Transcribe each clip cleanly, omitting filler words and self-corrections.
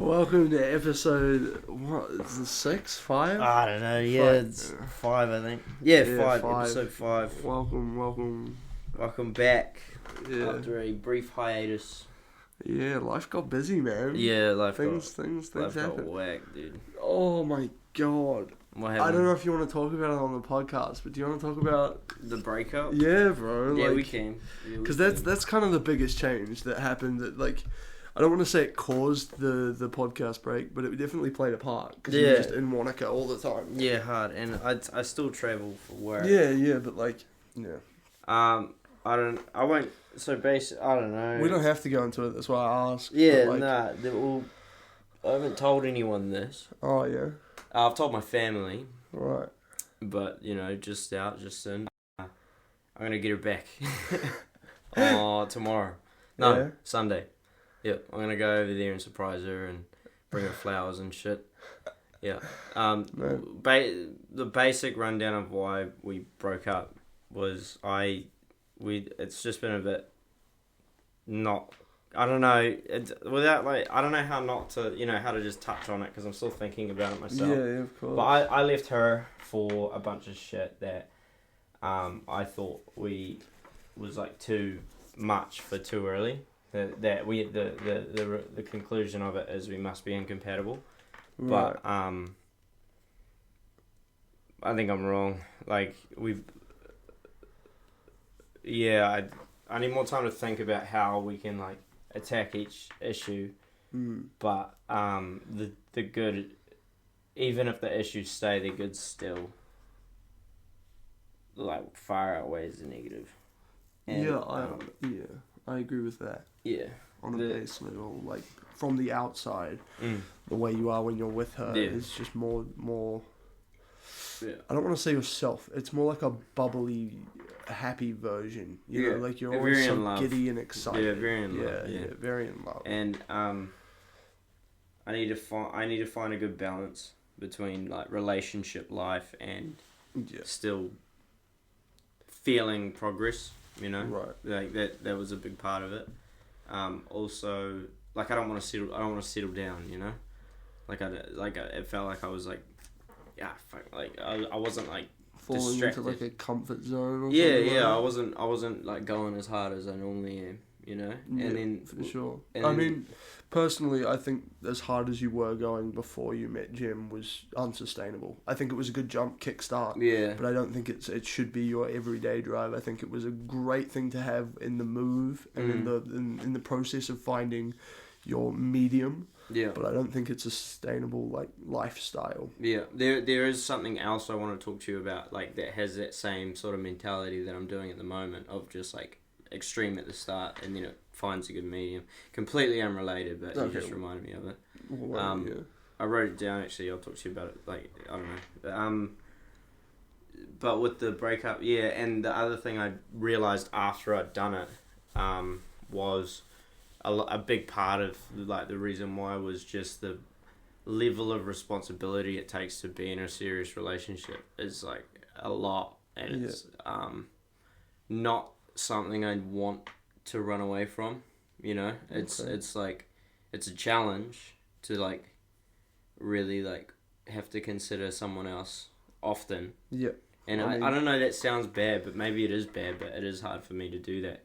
Welcome to episode, what, is it 6? 5? I don't know, yeah, it's 5 I think. Yeah, 5, episode 5. Welcome. Welcome back Yeah, after a brief hiatus. life got busy, man. Yeah, Things got happen. whacked, dude. Oh my god. What happened? I don't know if you want to talk about it on the podcast, but do you want to talk about... The breakup? Yeah, bro. Yeah, we can. Because that's kind of the biggest change that happened. That, like, I don't want to say it caused the podcast break, but it definitely played a part. Because you were just in Wanaka all the time. Yeah, hard. And I still travel for work. Yeah, but like, yeah. I don't know. We don't have to go into it, that's why I asked. Yeah, like, I haven't told anyone this. Oh, yeah. I've told my family. Right. But, just in. I'm going to get her back. Tomorrow. No, Yeah. Sunday. Yeah, I'm going to go over there and surprise her and bring her flowers and shit. Yeah. The basic rundown of why we broke up was it's just been a bit not... I don't know, I don't know how not to, how to just touch on it because I'm still thinking about it myself. Yeah, of course. But I left her for a bunch of shit that I thought was like too much for too early. That we the conclusion of it is we must be incompatible. Right. But I think I'm wrong. Like I need more time to think about how we can like attack each issue. But the good, even if the issues stay, the good still like far outweighs the negative. And, I agree with that. Yeah. On a base level, like from the outside, the way you are when you're with her is just more. Yeah. I don't want to say yourself. It's more like a bubbly, happy version. You know, like you're always very so giddy and excited. Yeah, very in love. Yeah, very in love. And I need to find a good balance between like relationship life and still feeling progress. Right. Like that was a big part of it. Also, like I don't want to settle down. It felt like I was like, I wasn't like falling distracted. into like a comfort zone. Or I wasn't like going as hard as I normally am. And then for sure. I mean, personally, I think as hard as you were going before you met Jim was unsustainable. I think it was a good jump kickstart. Yeah. But I don't think it should be your everyday drive. I think it was a great thing to have in the move and in the process of finding your medium. Yeah. But I don't think it's a sustainable like lifestyle. Yeah. There is something else I want to talk to you about like that has that same sort of mentality that I'm doing at the moment of just like extreme at the start and then it finds a good medium. Completely unrelated, but you just reminded me of it. I wrote it down actually. I'll talk to you about it. Like I don't know. But with the breakup, and the other thing I realized after I'd done it was a big part of like the reason why was just the level of responsibility it takes to be in a serious relationship is like a lot, and it's not something I'd want to run away from. It's like it's a challenge to like really like have to consider someone else often. And I don't know, that sounds bad, but maybe it is bad, but it is hard for me to do that,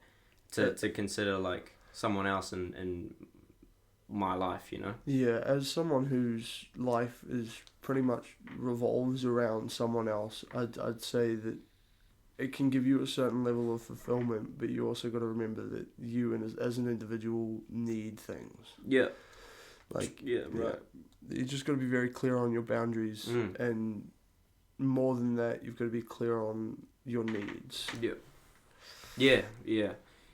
to consider like someone else in my life, as someone whose life is pretty much revolves around someone else, I'd say that it can give you a certain level of fulfillment, but you also got to remember that you as an individual need things. Right. You just got to be very clear on your boundaries, and more than that, you've got to be clear on your needs.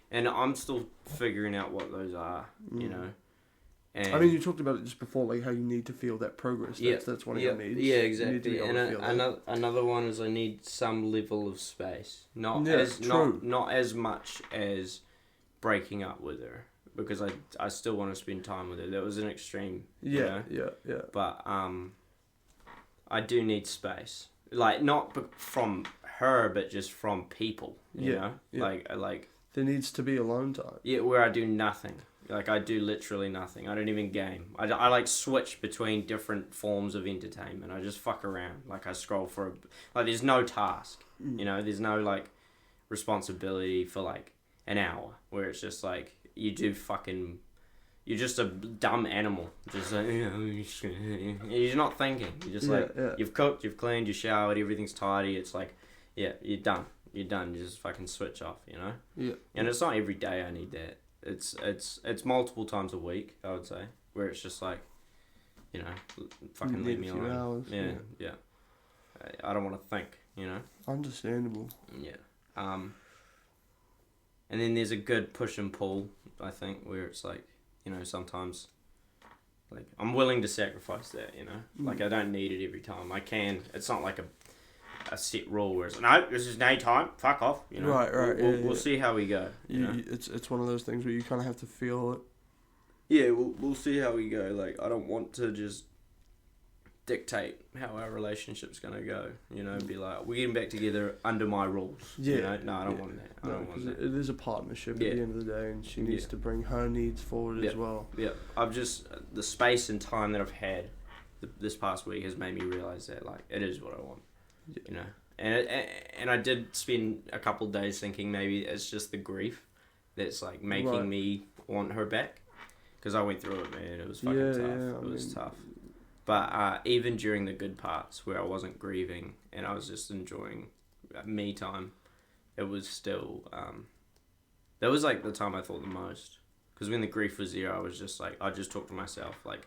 And I'm still figuring out what those are, And I mean, you talked about it just before, like how you need to feel that progress. That's one of your needs. Yeah, exactly. And another one is I need some level of space, not as much as breaking up with her, because I still want to spend time with her. That was an extreme. Yeah. But I do need space, like not from her, but just from people. You know, like there needs to be alone time. Yeah, where I do nothing. Like, I do literally nothing. I don't even game. I like, switch between different forms of entertainment. I just fuck around. Like, I scroll for like, there's no task. You know, there's no, like, responsibility for, like, an hour. Where it's just, like, you do fucking... You're just a dumb animal. Just like, you know, you're not thinking. You're just you've cooked, you've cleaned, you showered, everything's tidy. It's like, yeah, you're done. You're done. You just fucking switch off, you know? Yeah. And it's not every day I need that. It's multiple times a week, I would say, where it's just like, you know, fucking leave me alone. Hours, yeah. I don't want to think, you know? Understandable. Yeah. And then there's a good push and pull, I think, where it's like, you know, sometimes, like, I'm willing to sacrifice that, you know? Like, I don't need it every time. I can. It's not like a set rule where it's, no, this is daytime, fuck off, you know? Right. We'll see how we go, you know? It's one of those things where you kind of have to feel it. Yeah, we'll see how we go. Like, I don't want to just dictate how our relationship's going to go, you know? Be like, we're getting back together under my rules, you know? No, I don't want that. I don't want that. It is a partnership at the end of the day, and she needs to bring her needs forward as well. Yeah, I've just, the space and time that I've had this past week has made me realise that, like, it is what I want, you know? And I did spend a couple of days thinking maybe it's just the grief that's, like, making me want her back. Because I went through it, man. It was fucking tough. It was tough. But even during the good parts where I wasn't grieving and I was just enjoying me time, it was still... that was, like, the time I thought the most. Because when the grief was there, I was just, like... I just talked to myself, like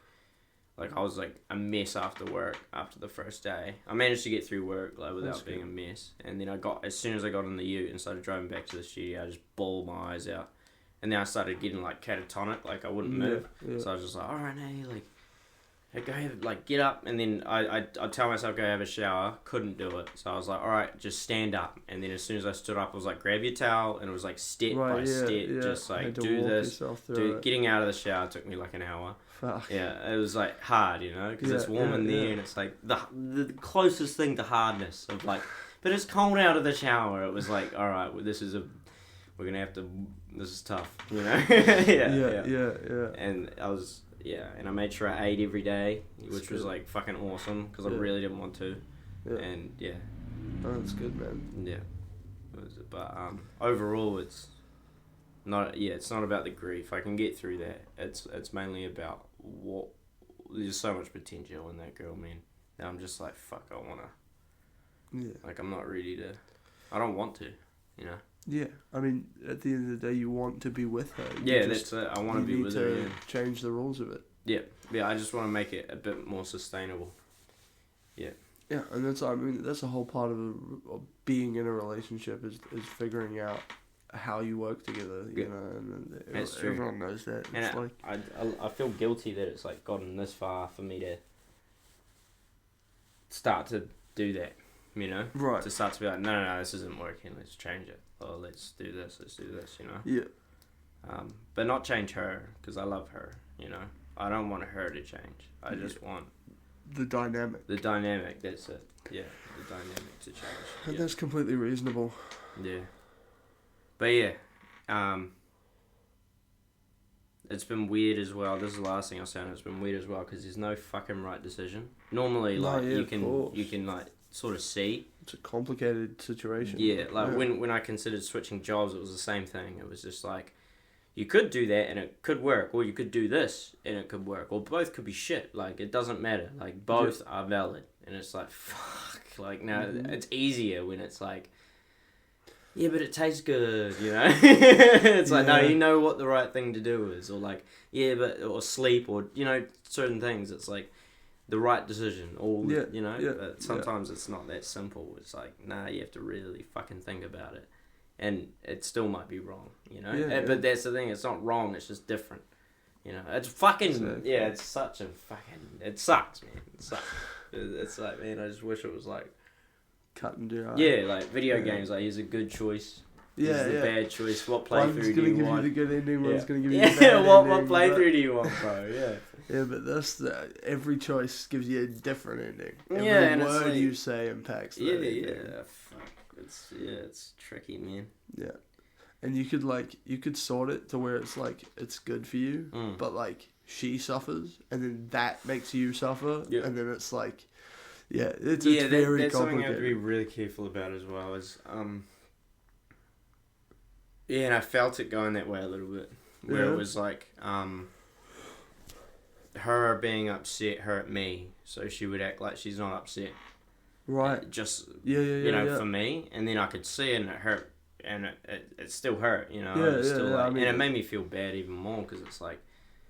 I was, like, a mess after work after the first day. I managed to get through work, like, without being a mess. And then as soon as I got in the ute and started driving back to the studio, I just bawled my eyes out. And then I started getting, like, catatonic, like, I wouldn't move. Yeah. So I was just like, alright, hey, like, go have, like, get up. And then I'd tell myself, go have a shower. Couldn't do it. So I was like, alright, just stand up. And then as soon as I stood up, I was like, grab your towel. And it was, like, step by step. Just, like, do this. Getting out of the shower took me, like, an hour. Fuck. Yeah, it was, like, hard, you know? Because it's warm in there. And it's, like, the closest thing to hardness of, like... But it's cold out of the shower. It was, like, alright, well, this is we're going to have to... This is tough, you know? yeah. And and I made sure I ate every day, which was, like, fucking awesome, because I really didn't want to. Yeah. And, Oh, that's good, man. Yeah. But, overall, it's not about the grief. I can get through that. It's mainly about there's so much potential in that girl, man. And I'm just like, fuck, I want to. Yeah. Like, I'm not ready to. I don't want to, you know? Yeah, I mean, at the end of the day, you want to be with her. That's it. I want to be with her. You need to change the rules of it. Yeah. I just want to make it a bit more sustainable. Yeah. Yeah, and that's a whole part of being in a relationship is figuring out how you work together. You know, and that's true. Everyone knows that. And it's I feel guilty that it's like gotten this far for me to start to do that. You know, right? To start to be like, no, this isn't working. Let's change it. Or let's do this. You know. Yeah. But not change her because I love her. You know, I don't want her to change. I just want the dynamic. The dynamic. That's it. Yeah, the dynamic to change. And that's completely reasonable. Yeah. But yeah, it's been weird as well. This is the last thing I'll say. It's been weird as well because there's no fucking right decision. Normally, you can like sort of see. It's a complicated situation. Yeah, when I considered switching jobs, it was the same thing. It was just like, you could do that and it could work, or you could do this and it could work, or both could be shit. Like, it doesn't matter. Like, both are valid. And it's like, fuck. Like, now it's easier when it's like, yeah, but it tastes good, you know? It's like, no, you know what the right thing to do is. Or like, or sleep, or, you know, certain things. It's like, the right decision, you know, but sometimes it's not that simple. It's like, nah, you have to really fucking think about it, and it still might be wrong, you know. But that's the thing; it's not wrong. It's just different, you know. It's fucking It's such a fucking. It sucks, man. It sucks. It's like, man, I just wish it was like cut and dry. Yeah, like video games. Like, here's a good choice. This is a bad choice. What playthrough do you want? One's gonna give you the good ending. One's gonna give you the bad ending. What playthrough do you want, bro? Yeah. Yeah, but every choice gives you a different ending. Every word you say impacts that ending. Fuck. It's tricky, man. Yeah. and you could sort it to where it's like it's good for you, but like she suffers, and then that makes you suffer, and then it's like, it's very that's something you have complicated. to be really careful about as well. Is and I felt it going that way a little bit, where it was like her being upset hurt me, so she would act like she's not upset. Right. Just Yeah. for me, and then I could see it and it hurt, and it still hurt, Yeah, It was still yeah, like, I mean, and it made me feel bad even more because it's like,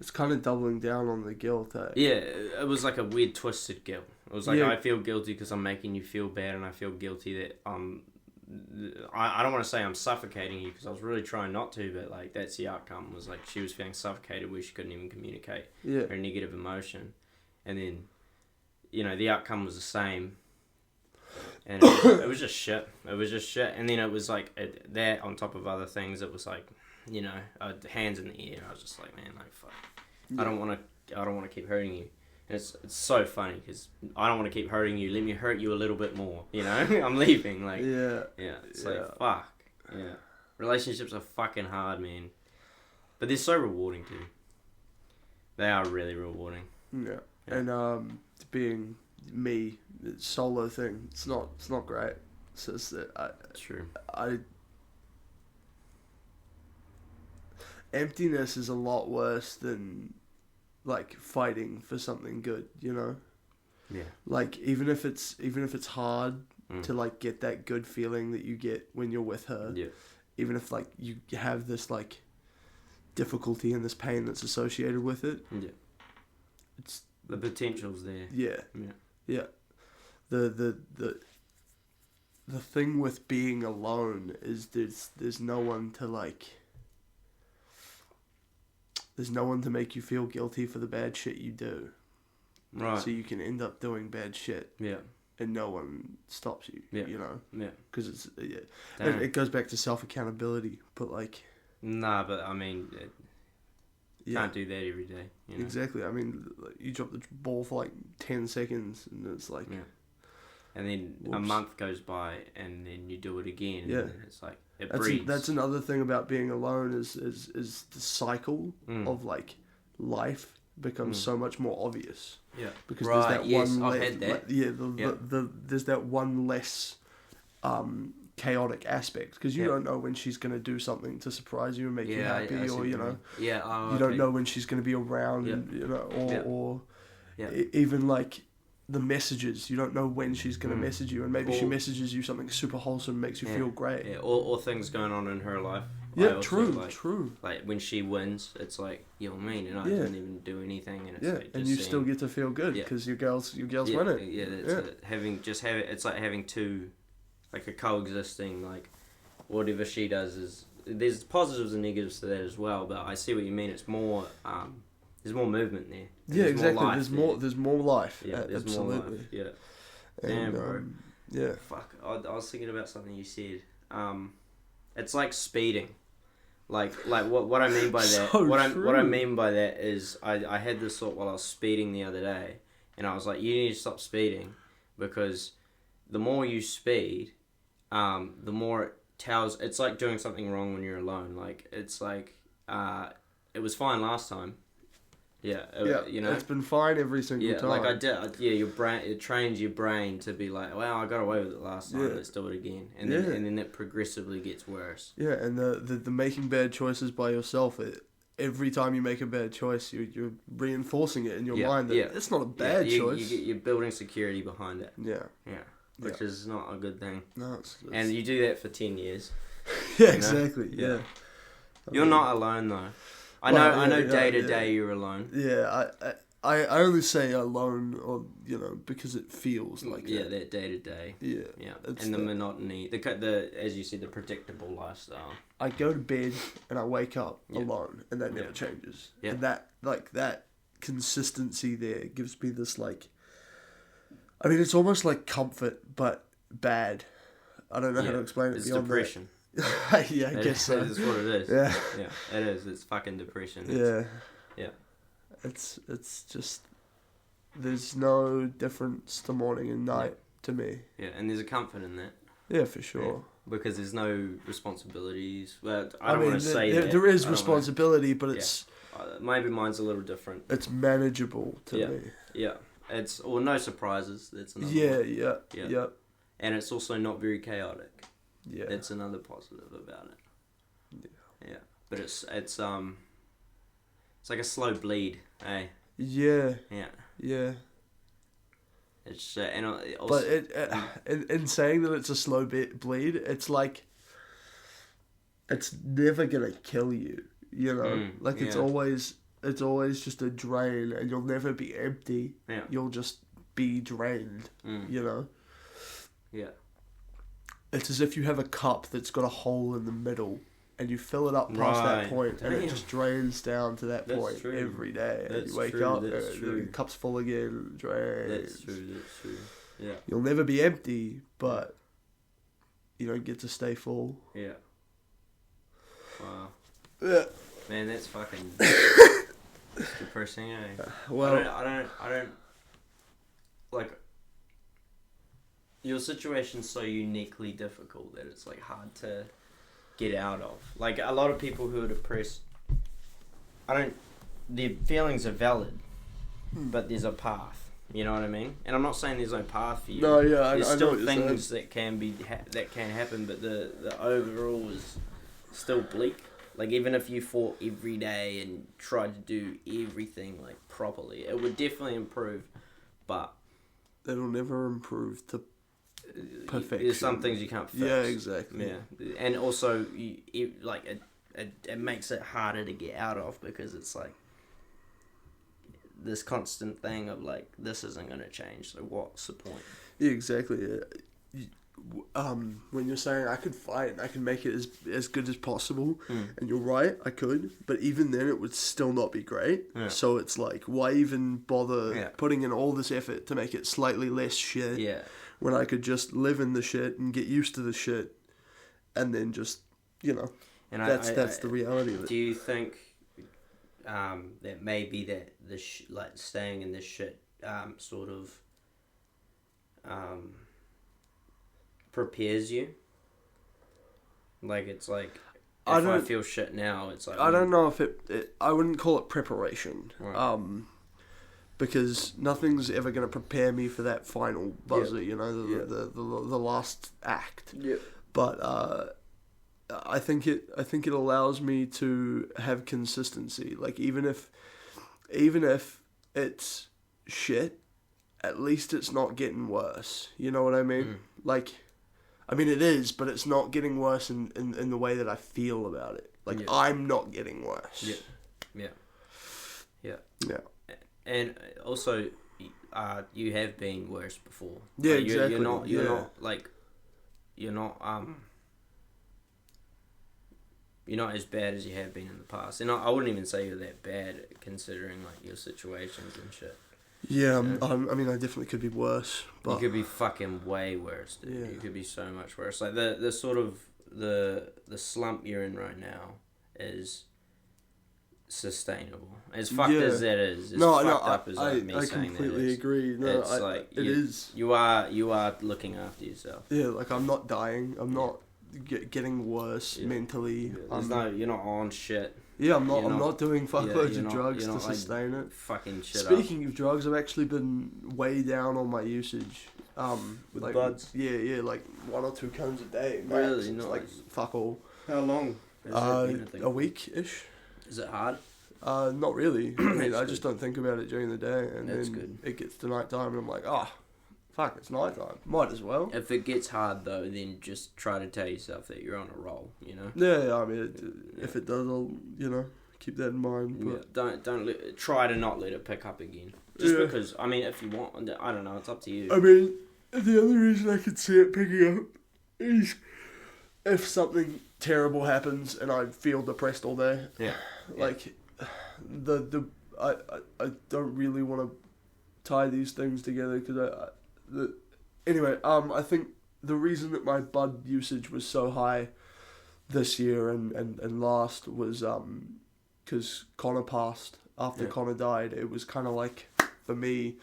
it's kind of doubling down on the guilt. yeah, it was like a weird twisted guilt. It was like, Yeah. I feel guilty because I'm making you feel bad, and I feel guilty that I don't want to say I'm suffocating you because I was really trying not to, but like that's the outcome. Was like she was feeling suffocated where she couldn't even communicate her negative emotion, and then the outcome was the same, and it was just shit. It was just shit, and then it was like that on top of other things. It was like hands in the air. I was just like, man, like fuck, I don't want to keep hurting you. And it's so funny because I don't want to keep hurting you. Let me hurt you a little bit more. I'm leaving. Like it's like fuck. Yeah, relationships are fucking hard, man, but they're so rewarding too. They are really rewarding. Yeah. And being me, the solo thing, it's not great. It's just that True. Emptiness is a lot worse than like fighting for something good, Yeah. Like even if it's hard to like get that good feeling that you get when you're with her. Yeah. Even if like you have this like difficulty and this pain that's associated with it. Yeah. It's the potential's there. Yeah. Yeah. Yeah. The thing with being alone is there's no one to like. There's no one to make you feel guilty for the bad shit you do. Right. So you can end up doing bad shit. Yeah. And no one stops you. Yeah. Yeah. Because it's Damn. it goes back to self accountability. But like. Nah, but I mean, can't do that every day. Exactly. I mean, like, you drop the ball for like 10 seconds, and it's like. Yeah. And then a month goes by, and then you do it again. Yeah. And it's like it breeds. That's another thing about being alone is the cycle of like life becomes so much more obvious. Yeah. Because there's that one I've had that. There's that one less chaotic aspect because you don't know when she's going to do something to surprise you and make you happy, or you don't know when she's going to be around, or even like the messages, you don't know when she's going to message you, and maybe she messages you something super wholesome, makes you feel great. Yeah, or things going on in her life. Yeah, true. Like when she wins, it's like, you know what I mean, and I didn't even do anything, and it's like and you still get to feel good because your girls win it. Yeah, that's it. It's like having two, like a coexisting, like whatever she does is there's positives and negatives to that as well. But I see what you mean. It's more. There's more movement there. There's exactly. There's more life. Yeah, there's absolutely. more life. Yeah. And, damn, bro. Yeah. Fuck. I was thinking about something you said. It's like speeding. Like what I mean by that. What I mean by that is I had this thought while I was speeding the other day, and I was like, you need to stop speeding because the more you speed, the more it tells. It's like doing something wrong when you're alone. Like it's like it was fine last time. Yeah, it's been fine every single time. Like I did. Your brain, it trains your brain to be like, well, I got away with it last time. Let's do it again, and then it progressively gets worse. Yeah, and the making bad choices by yourself. Every time you make a bad choice, you're reinforcing it in your mind that it's not a bad choice. You're building security behind it. Yeah, which is not a good thing. No, it's and you do that for 10 years. Exactly. Yeah. You're not alone though. I know. Day to day, you're alone. Yeah, I only say alone, or because it feels like that day to day. Yeah, and the monotony, the as you said, the predictable lifestyle. I go to bed and I wake up alone, and that never changes. Yeah, and that consistency there gives me this like. I mean, it's almost like comfort, but bad. I don't know how to explain it. It's depression. I guess so. That's what it is. Yeah, it is. It's fucking depression. It's just there's no difference to morning and night to me. Yeah, and there's a comfort in that. Yeah, for sure. because there's no responsibilities. Well, I don't want to say there, that. there is I don't responsibility, but it's maybe mine's a little different. it's manageable to Yeah. me. Yeah, it's or no surprises. That's another Yeah, one. yeah. And it's also not very chaotic. Yeah. That's another positive about it. Yeah. But it's like a slow bleed, eh? Yeah. Yeah. Yeah. It's and also, But in saying that it's a slow bleed, it's like it's never gonna kill you. You know, like it's always just a drain, and you'll never be empty. Yeah. You'll just be drained. You know. Yeah. It's as if you have a cup that's got a hole in the middle, and you fill it up past that point, and it just drains down to that point every day. And you wake up, the cup's full again, drains. That's true. Yeah. You'll never be empty, but you don't get to stay full. Yeah. Wow. Yeah. Man, that's fucking that's depressing, eh? Well, I don't like your situation's so uniquely difficult that it's like hard to get out of. Like a lot of people who are depressed, their feelings are valid, but there's a path. You know what I mean? And I'm not saying there's no path for you. No, yeah, there's I still know what you're things that can happen, but the overall is still bleak. Like even if you fought every day and tried to do everything like properly, it would definitely improve, but it'll never improve to perfection. There's some things you can't fix. Yeah, exactly. Yeah, and also it makes it harder to get out of because it's like this constant thing of like this isn't going to change. So what's the point? Yeah, exactly. When you're saying I could fight, I can make it as good as possible, and you're right, I could, but even then it would still not be great. Yeah. So it's like, why even bother putting in all this effort to make it slightly less shit? Yeah. When I could just live in the shit and get used to the shit, and then just, you know, and that's the reality of it. Do you think that maybe that like staying in this shit sort of prepares you? Like it's like if I feel shit now, it's like I don't know if I wouldn't call it preparation. Right. Because nothing's ever going to prepare me for that final buzzer, you know, the last act. Yeah. But I think it allows me to have consistency. Like even if it's shit, at least it's not getting worse. You know what I mean? Like, I mean it is, but it's not getting worse in the way that I feel about it. Like I'm not getting worse. Yeah. And also, you have been worse before. Yeah, like, exactly. You're not as bad as you have been in the past. And I wouldn't even say you're that bad considering like your situations and shit. Yeah, I mean, I definitely could be worse. But you could be fucking way worse, dude. Yeah. You could be so much worse. Like the sort of the slump you're in right now is sustainable. As fucked as that is, I completely agree. No, it is. You are looking after yourself. Yeah, like I'm not dying. I'm not getting worse mentally. You're not on shit. Yeah, I'm not doing fuckloads of drugs to sustain it. Fucking shit. Speaking of drugs, I've actually been way down on my usage. With like, buds. Yeah, like 1 or 2 cones a day. Max. Really, nice. Like fuck all. How long? A week-ish. Is it hard? Not really. I mean, I just don't think about it during the day, and then it gets to night time, and I'm like, fuck, it's night time. Might as well. If it gets hard though, then just try to tell yourself that you're on a roll. You know. Yeah, I mean, if it does, I'll keep that in mind. But try to not let it pick up again. Just because I mean, if you want, I don't know. It's up to you. I mean, the only reason I could see it picking up is if something terrible happens and I feel depressed all day. Yeah. Like I don't really want to tie these things together because anyway, I think the reason that my bud usage was so high this year and last was because Connor passed. After Connor died, it was kind of like, for me,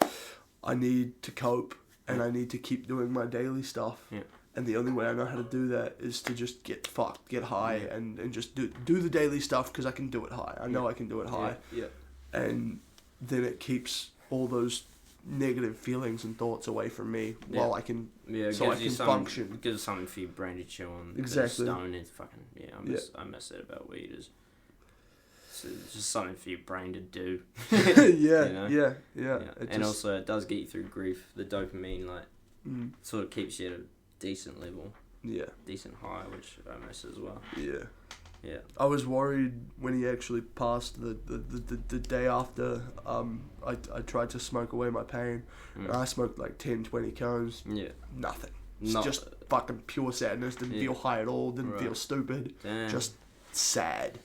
I need to cope and I need to keep doing my daily stuff. Yeah. And the only way I know how to do that is to just get fucked, get high, and just do the daily stuff because I can do it high. I know I can do it high. Yeah. And then it keeps all those negative feelings and thoughts away from me while I can, so I can function. It gives something for your brain to chew on. Exactly. Stone is fucking, I miss that about weed. It's just something for your brain to do. Yeah. And also, it does get you through grief. The dopamine, sort of keeps you at a decent level. Yeah. Decent high, which I miss as well. Yeah. Yeah. I was worried when he actually passed the day after. I tried to smoke away my pain. And I smoked like 10, 20 cones. Yeah. Nothing. It's just fucking pure sadness. Didn't feel high at all. Didn't feel stupid. Damn. Just sad.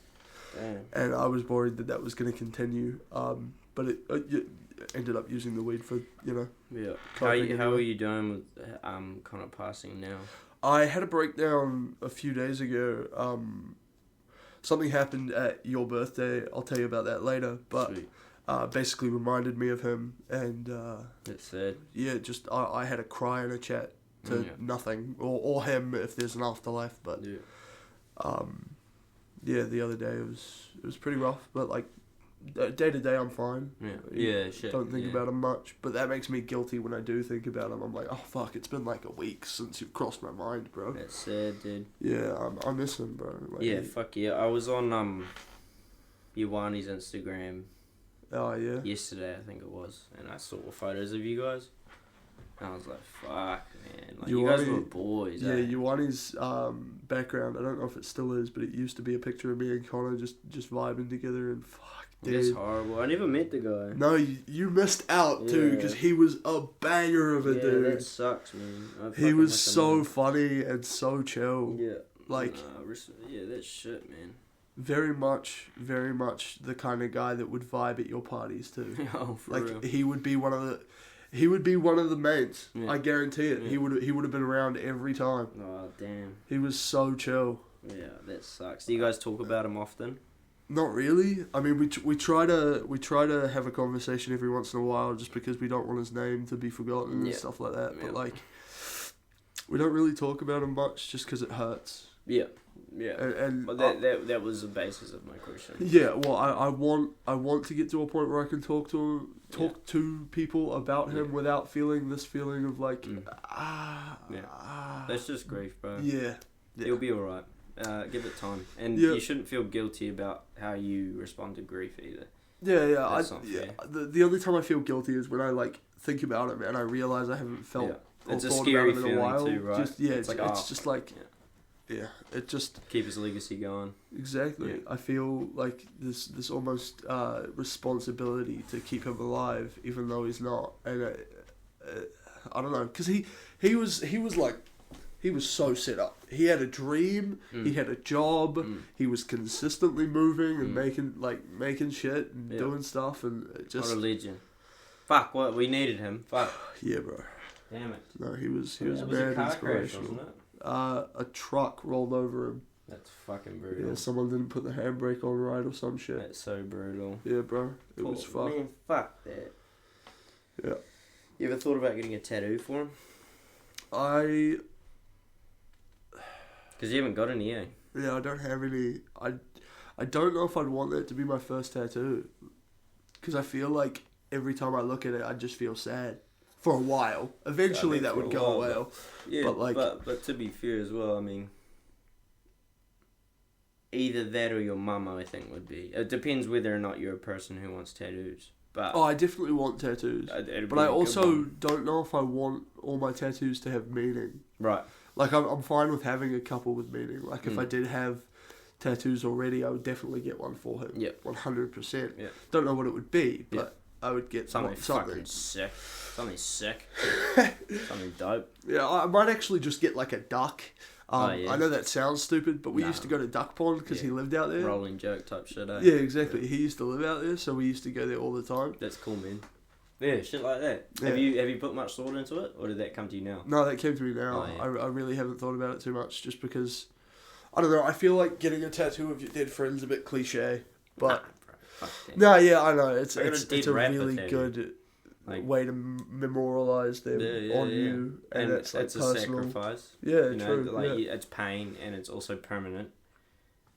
Damn. And I was worried that was going to continue. But it ended up using the weed for, Yeah. How are you doing with kind of passing now? I had a breakdown a few days ago. Something happened at your birthday. I'll tell you about that later. But basically reminded me of him. And that's sad. Yeah, just I had a cry and a chat to nothing. Or him if there's an afterlife. But the other day it was pretty rough. But like day to day I'm fine. Shit. Don't think about him much. But that makes me guilty when I do think about him. I'm like, oh fuck, it's been like a week since you've crossed my mind, bro. That's sad, dude. Yeah, I miss him, bro. Like, fuck yeah. I was on Iwani's Instagram. Oh yeah. Yesterday I think it was, and I saw photos of you guys. And I was like, fuck, man. Like, Iwani, you guys were boys, Yeah, Iwani's background, I don't know if it still is, but it used to be a picture of me and Connor just vibing together, and fuck, dude. That's horrible. I never met the guy. No, you missed out, too, because he was a banger of a dude. Yeah, that sucks, man. He was so funny and so chill. Yeah. Like... that's shit, man. Very much the kind of guy that would vibe at your parties, too. Oh, for like, real. He would be one of the mates. Yeah. I guarantee it. Yeah. He would have been around every time. Oh damn. He was so chill. Yeah, that sucks. Do you guys talk about him often? Not really. I mean, we try to have a conversation every once in a while, just because we don't want his name to be forgotten and stuff like that. Yeah. But like, we don't really talk about him much, just because it hurts. Yeah. Yeah, and well, that was the basis of my question. Yeah, well, I want to get to a point where I can talk to people about him without feeling this feeling of like that's just grief, bro. Yeah. You'll be alright. Give it time, and you shouldn't feel guilty about how you respond to grief either. Yeah. The only time I feel guilty is when I like think about it, and I realize I haven't felt or it's a thought scary about it in a while. Too, right? It's just like. Yeah, it just... Keep his legacy going. Exactly. Yeah. I feel like this almost responsibility to keep him alive, even though he's not. And I don't know, because he was so set up. He had a dream. He had a job. He was consistently moving and making shit and doing stuff, and it just... What a legend. Fuck, what we needed him. Fuck. Yeah, bro. Damn it. No, he was mad inspirational. Crash, a truck rolled over him. That's fucking brutal. Yeah, someone didn't put the handbrake on right or some shit. That's so brutal. Yeah, bro. It was fucked. Man, fuck that. Yeah. You ever thought about getting a tattoo for him? Because you haven't got any, eh? Yeah, I don't have any. I don't know if I'd want that to be my first tattoo. Because I feel like every time I look at it, I just feel sad. For a while. Eventually that would go away. Yeah, but to be fair as well, I mean, either that or your mama, I think, would be. It depends whether or not you're a person who wants tattoos. But I definitely want tattoos. But I also don't know if I want all my tattoos to have meaning. Right. Like, I'm fine with having a couple with meaning. Like, if I did have tattoos already, I would definitely get one for him. Yeah. 100%. Yeah. Don't know what it would be, but I would get something fucking sick. Something sick. Something dope. Yeah, I might actually just get like a duck. I know that sounds stupid, but we used to go to Duck Pond because he lived out there. Rolling joke type shit, eh? Yeah, exactly. Yeah. He used to live out there, so we used to go there all the time. That's cool, man. Yeah, shit like that. Yeah. Have you put much thought into it, or did that come to you now? No, that came to me now. I really haven't thought about it too much, just because, I don't know, I feel like getting a tattoo of your dead friend's a bit cliche, but... I know, it's a really good... Like, way to memorialize them on you, and it's like it's personal. a sacrifice. Yeah, you know, true. like it's pain, and it's also permanent.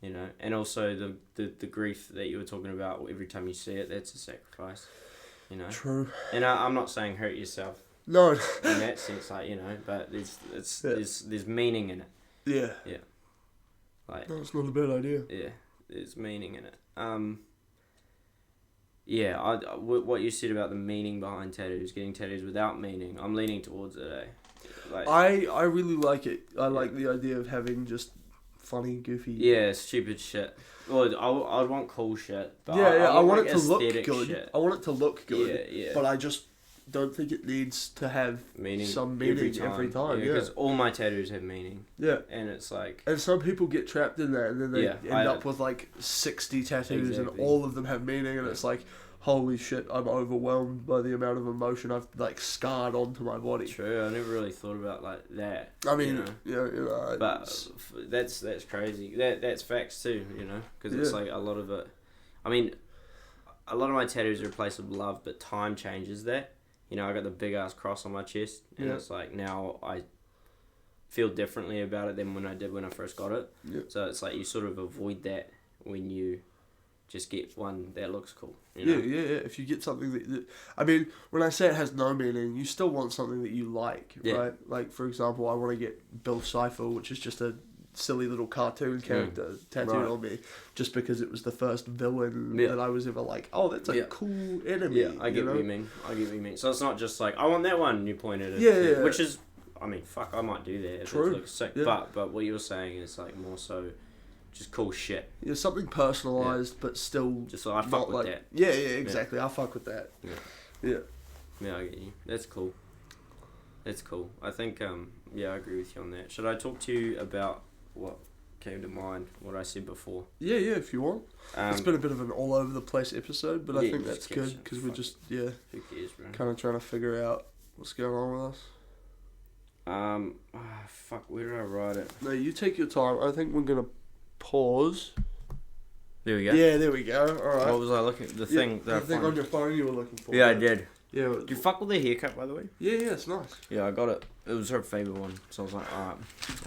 You know, and also the grief that you were talking about every time you see it, that's a sacrifice. You know. True. And I'm not saying hurt yourself. No. In that sense, like, you know, but there's meaning in it. Yeah. Yeah. Like. No, it's not a bad idea. Yeah, there's meaning in it. Yeah, what you said about the meaning behind tattoos, getting tattoos without meaning, I'm leaning towards it, eh? Like, I really like it. I like the idea of having just funny, goofy... Yeah, stupid shit. Well, I want cool shit. But I want like it to look good. Shit. I want it to look good. Yeah. But I just don't think it needs to have some meaning every time. Yeah, because all my tattoos have meaning. Yeah. And it's like... And some people get trapped in that, and then they end up with like 60 tattoos, and all of them have meaning, and it's like... Holy shit, I'm overwhelmed by the amount of emotion I've, like, scarred onto my body. True, I never really thought about, like, that. I mean, you know but that's crazy. That's facts, too, you know? Because it's, like, a lot of it... I mean, a lot of my tattoos are a place of love, but time changes that. You know, I got the big-ass cross on my chest, and it's, like, now I feel differently about it than when I did when I first got it. Yeah. So it's, like, you sort of avoid that when you... just get one that looks cool. You know? Yeah. If you get something that... I mean, when I say it has no meaning, you still want something that you like, right? Like, for example, I want to get Bill Cipher, which is just a silly little cartoon character tattooed on me, just because it was the first villain that I was ever like, oh, that's a cool enemy. Yeah, I get what you mean. So it's not just like, I want that one, and you point at it. Yeah. Which is, I mean, fuck, I might do that if it looks sick. Yeah. But what you're saying is, like, more so... just cool shit. Yeah, something personalised, but still... Just so I fuck with like, that. Yeah, exactly. I fuck with that. Yeah. Yeah, I get you. That's cool. I think, I agree with you on that. Should I talk to you about what came to mind, what I said before? Yeah, if you want. It's been a bit of an all-over-the-place episode, but I think that's good, because we're just, who cares, bro? kind of trying to figure out what's going on with us. Fuck, where did I write it? No, you take your time. I think we're going to pause. There we go. Yeah, there we go. Alright. What was I looking at? The thing on your phone you were looking for. Yeah, I did. Yeah. Did you fuck with the haircut, by the way? Yeah, it's nice. Yeah, I got it. It was her favourite one, so I was like, alright,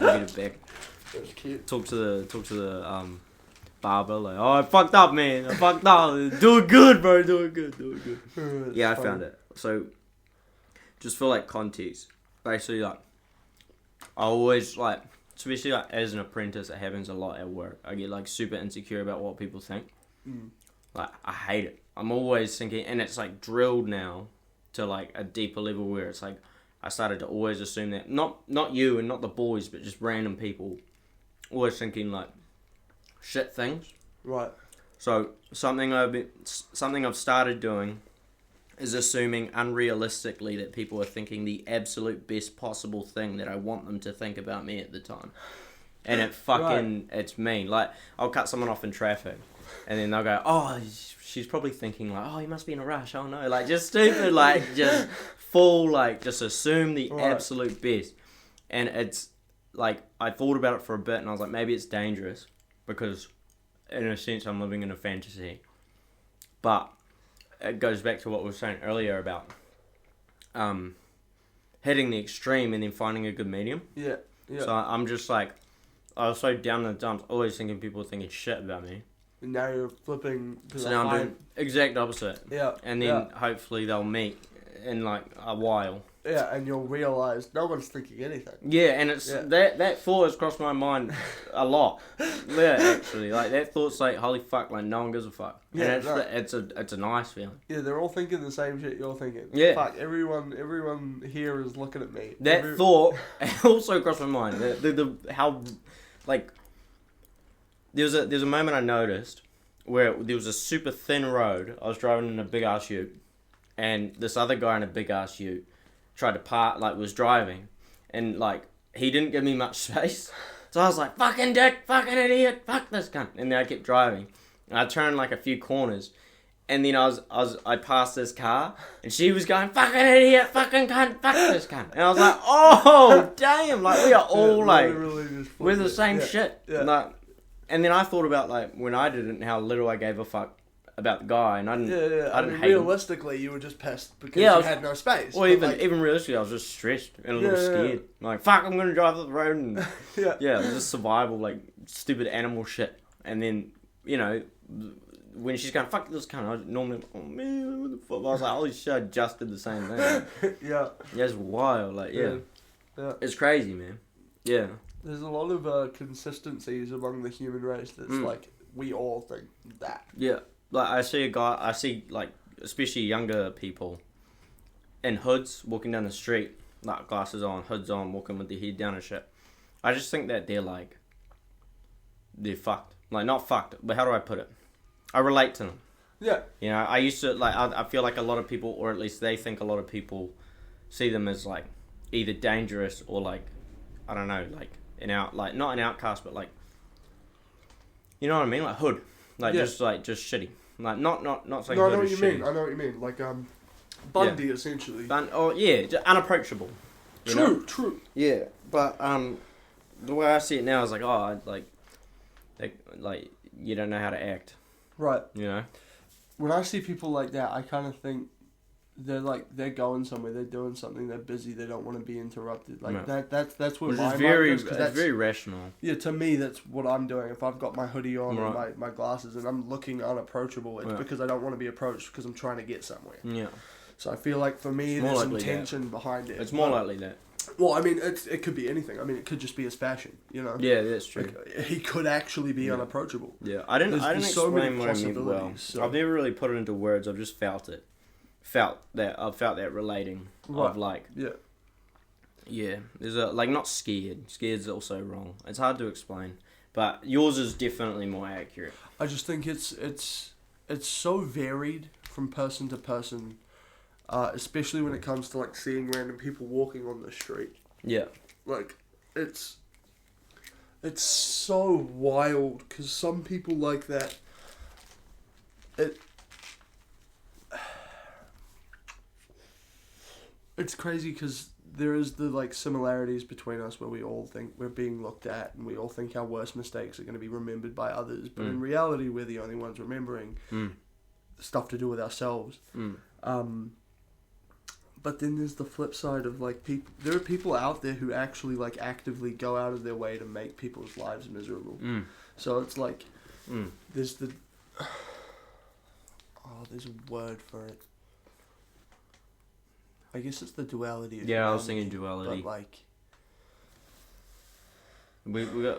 I'll get it back. It was cute. Talk to the barber, like, oh, I fucked up, man. I fucked up. Do it good, bro. Do it good. Yeah, I found it. So, just for, like, context, basically, like, I always, like, especially, like, as an apprentice, it happens a lot at work. I get, like, super insecure about what people think. Like, I hate it. I'm always thinking, and it's, like, drilled now to, like, a deeper level where it's, like, I started to always assume that, not you and not the boys, but just random people, always thinking, like, shit things. Right. So, something I've started doing is assuming unrealistically that people are thinking the absolute best possible thing that I want them to think about me at the time. And it fucking, it's mean. Like, I'll cut someone off in traffic, and then they'll go, oh, she's probably thinking, like, oh, he must be in a rush, oh no. Like, just stupid, like, just full, like, just assume the absolute best. And it's, like, I thought about it for a bit, and I was like, maybe it's dangerous, because, in a sense, I'm living in a fantasy. But it goes back to what we were saying earlier about hitting the extreme and then finding a good medium. Yeah. So I'm just like, I was so down in the dumps, always thinking people were thinking shit about me. And now you're flipping to so now I'm doing exact opposite. Yeah. And then hopefully they'll meet in like a while. Yeah, and you'll realise no one's thinking anything. Yeah, and it's that thought has crossed my mind a lot. Yeah, actually, like that thought's like, holy fuck, like no one gives a fuck. Yeah, and it's a nice feeling. Yeah, they're all thinking the same shit you're thinking. Yeah, fuck, everyone here is looking at me. That thought also crossed my mind. The how, like, there's a moment I noticed where there was a super thin road. I was driving in a big ass ute, and this other guy in a big ass ute tried to park, like, was driving, and, like, he didn't give me much space, so I was like, fucking dick, fucking idiot, fuck this cunt, and then I kept driving, and I turned, like, a few corners, and then I passed this car, and she was going, fucking idiot, fucking cunt, fuck this cunt, and I was like, oh, damn, like, we are all, like, we're the same shit, like, and then I thought about, like, when I did it and how little I gave a fuck about the guy, and I didn't. Yeah. I didn't hate him. Realistically, you were just pissed because Yeah, you had no space. Or even realistically, I was just stressed and a little scared. Like, fuck, I'm gonna drive up the road and yeah, it was just survival, like stupid animal shit. And then when she's going, fuck this cunt, I normally, oh man, what the fuck? I was like, holy shit, I just did the same thing. yeah, it's wild. Like, yeah, it's crazy, man. Yeah, there's a lot of consistencies among the human race that's like we all think that. Yeah. Like, I see, like, especially younger people in hoods walking down the street, like, glasses on, hoods on, walking with their head down and shit. I just think that they're fucked. Like, not fucked, but how do I put it? I relate to them. Yeah. You know, I used to, like, I feel like a lot of people, or at least they think a lot of people see them as, like, either dangerous or, like, I don't know, like, not an outcast, but, like, you know what I mean? Like, hood. Like, just shitty. Like, not saying no, I hood know what is you shitty. mean. I know what you mean. Like, Bundy, essentially. Just unapproachable. True. Yeah, but, the way I see it now is like, oh, like, you don't know how to act. Right. You know? When I see people like that, I kind of think they're going somewhere, they're doing something, they're busy, they don't want to be interrupted. Like that's what my mind goes, that's very rational. Yeah, to me that's what I'm doing. If I've got my hoodie on right. and my glasses and I'm looking unapproachable, it's because I don't want to be approached because I'm trying to get somewhere. Yeah. So I feel like for me there's intention behind it. It's more likely that. Well, I mean, it could be anything. I mean, it could just be his fashion, you know. Yeah, that's true. Like, he could actually be unapproachable. Yeah, I didn't explain what I mean well. So. I've never really put it into words. I've just felt it. I've felt that relating of like. Yeah. Yeah, there's not scared. Scared's also wrong. It's hard to explain, but yours is definitely more accurate. I just think it's so varied from person to person. Especially when it comes to like seeing random people walking on the street. Yeah. Like, it's so wild because some people like that. It's crazy because there is the like similarities between us where we all think we're being looked at and we all think our worst mistakes are going to be remembered by others, but in reality we're the only ones remembering stuff to do with ourselves. But then there's the flip side of like people. There are people out there who actually like actively go out of their way to make people's lives miserable. So it's like there's the there's a word for it. I guess it's the duality. Of I was thinking duality. But like,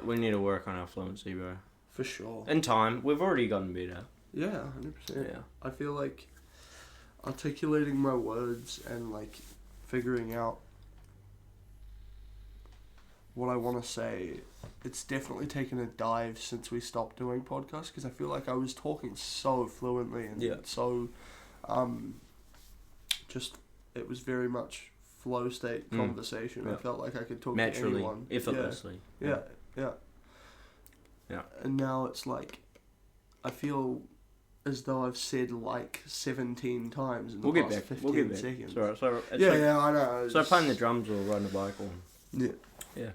we need to work on our fluency, bro. For sure. In time, we've already gotten better. Yeah, 100%. Yeah. I feel like articulating my words and like figuring out what I want to say, it's definitely taken a dive since we stopped doing podcasts because I feel like I was talking so fluently and so just it was very much flow state conversation. I felt like I could talk naturally, to anyone effortlessly. Yeah. Yeah. And now it's like I feel as though I've said like 17 times in the past 15 seconds. Sorry. I know. So playing the drums or riding a bike or... Yeah.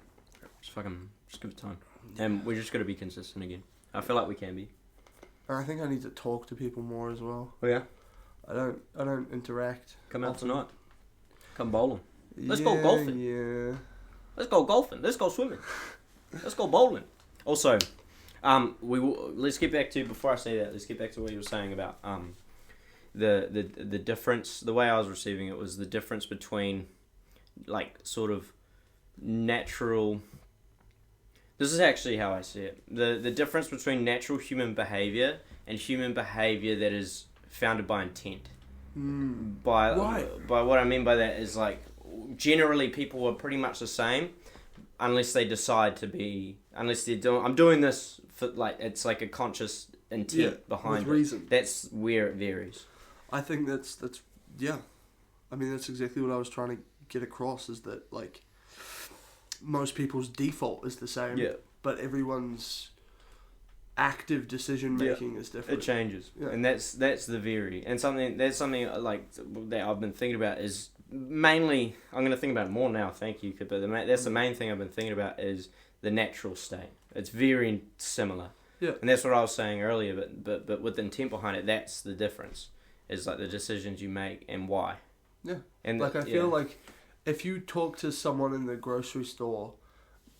Just give it time. And we're just got to be consistent again. I feel like we can be. I think I need to talk to people more as well. Oh yeah? I don't interact. Come out tonight. Come bowling. Let's go golfing. Yeah. Let's go golfing. Let's go swimming. Let's go bowling. Also... let's get back to, before I say that, let's get back to what you were saying about the difference. The way I was receiving it was the difference between like sort of natural. This is actually how I see it. The difference between natural human behavior and human behavior that is founded by intent. By what I mean by that is like generally people are pretty much the same unless they decide to be, unless they're doing, I'm doing this for like, it's like a conscious intent behind it. Reason. That's where it varies. I think that's yeah. I mean, that's exactly what I was trying to get across, is that like most people's default is the same, but everyone's active decision making is different. It changes, and that's the vary. And something like that I've been thinking about is mainly, I'm going to think about it more now. Thank you, but that's the main thing I've been thinking about is the natural state. It's very similar. Yeah. And that's what I was saying earlier, but with the intent behind it, that's the difference. Is like the decisions you make and why. Yeah. And like I feel like if you talk to someone in the grocery store,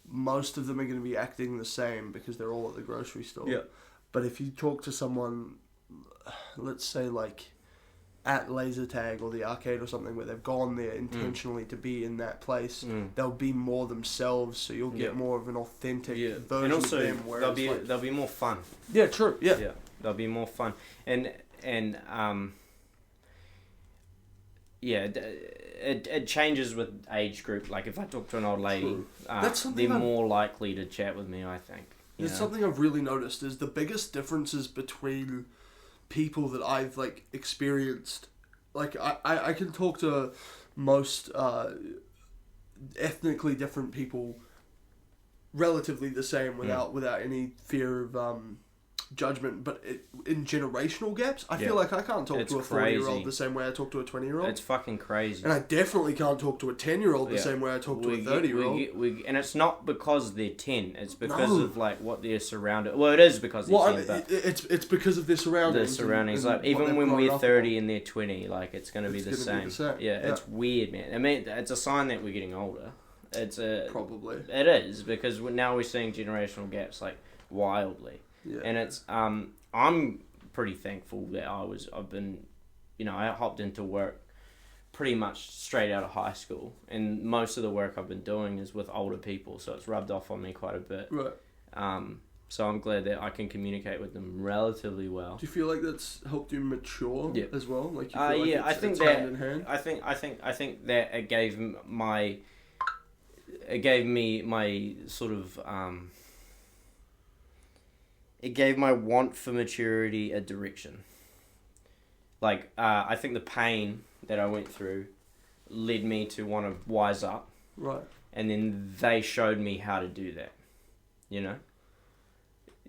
most of them are going to be acting the same because they're all at the grocery store. Yeah. But if you talk to someone, let's say like at laser tag or the arcade or something where they've gone there intentionally to be in that place, they'll be more themselves, so you'll get more of an authentic version and also, of them. Whereas they'll be more fun. Yeah, true. Yeah. Yeah, they'll be more fun. And it changes with age group. Like if I talk to an old lady, they're more likely to chat with me, I think. There's something I've really noticed is the biggest differences between people that I've like experienced. Like I can talk to most ethnically different people relatively the same without any fear of judgment, but in generational gaps, I feel like I can't talk to a 40-year-old the same way I talk to a 20-year-old. It's fucking crazy. And I definitely can't talk to a 10-year-old the same way I talk to a 30-year-old. And it's not because they're 10, it's because of like what they're surrounded. Well, it is because they're 10, but it's because of their surroundings. Like even when we're 30 and they're 20, like it's going to be the same. Yeah, it's weird, man. I mean, it's a sign that we're getting older. Probably. It is, because now we're seeing generational gaps like wildly. Yeah. And it's I'm pretty thankful that I've been, I hopped into work pretty much straight out of high school, and most of the work I've been doing is with older people, so it's rubbed off on me quite a bit. Right. So I'm glad that I can communicate with them relatively well. Do you feel like that's helped you mature as well? Like you feel like I think that hand in hand? I think that it gave me my sort of it gave my want for maturity a direction. Like, I think the pain that I went through led me to want to wise up. Right. And then they showed me how to do that. And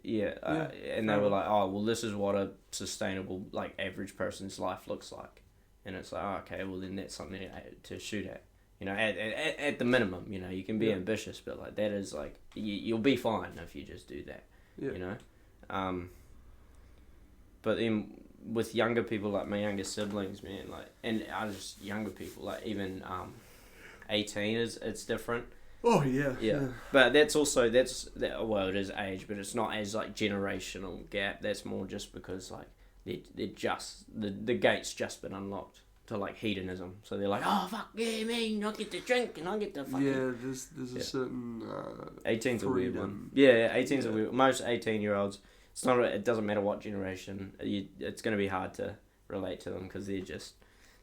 they were like, oh, well, this is what a sustainable, like, average person's life looks like. And it's like, oh, okay, well, then that's something to shoot at. At the minimum, you can be ambitious, but, like, that is, like, you'll be fine if you just do that, But then with younger people, like my younger siblings, man, like, and I just younger people, like even 18 it's different. Oh yeah. But that's also well, it is age, but it's not as like generational gap. That's more just because like they're just the gate's just been unlocked to like hedonism, so they're like, oh fuck yeah, man, I get to drink and I get to fucking there's a certain 18's a weird one. Yeah, 18's a weird. Most 18-year-olds. It doesn't matter what generation. It's going to be hard to relate to them because they're just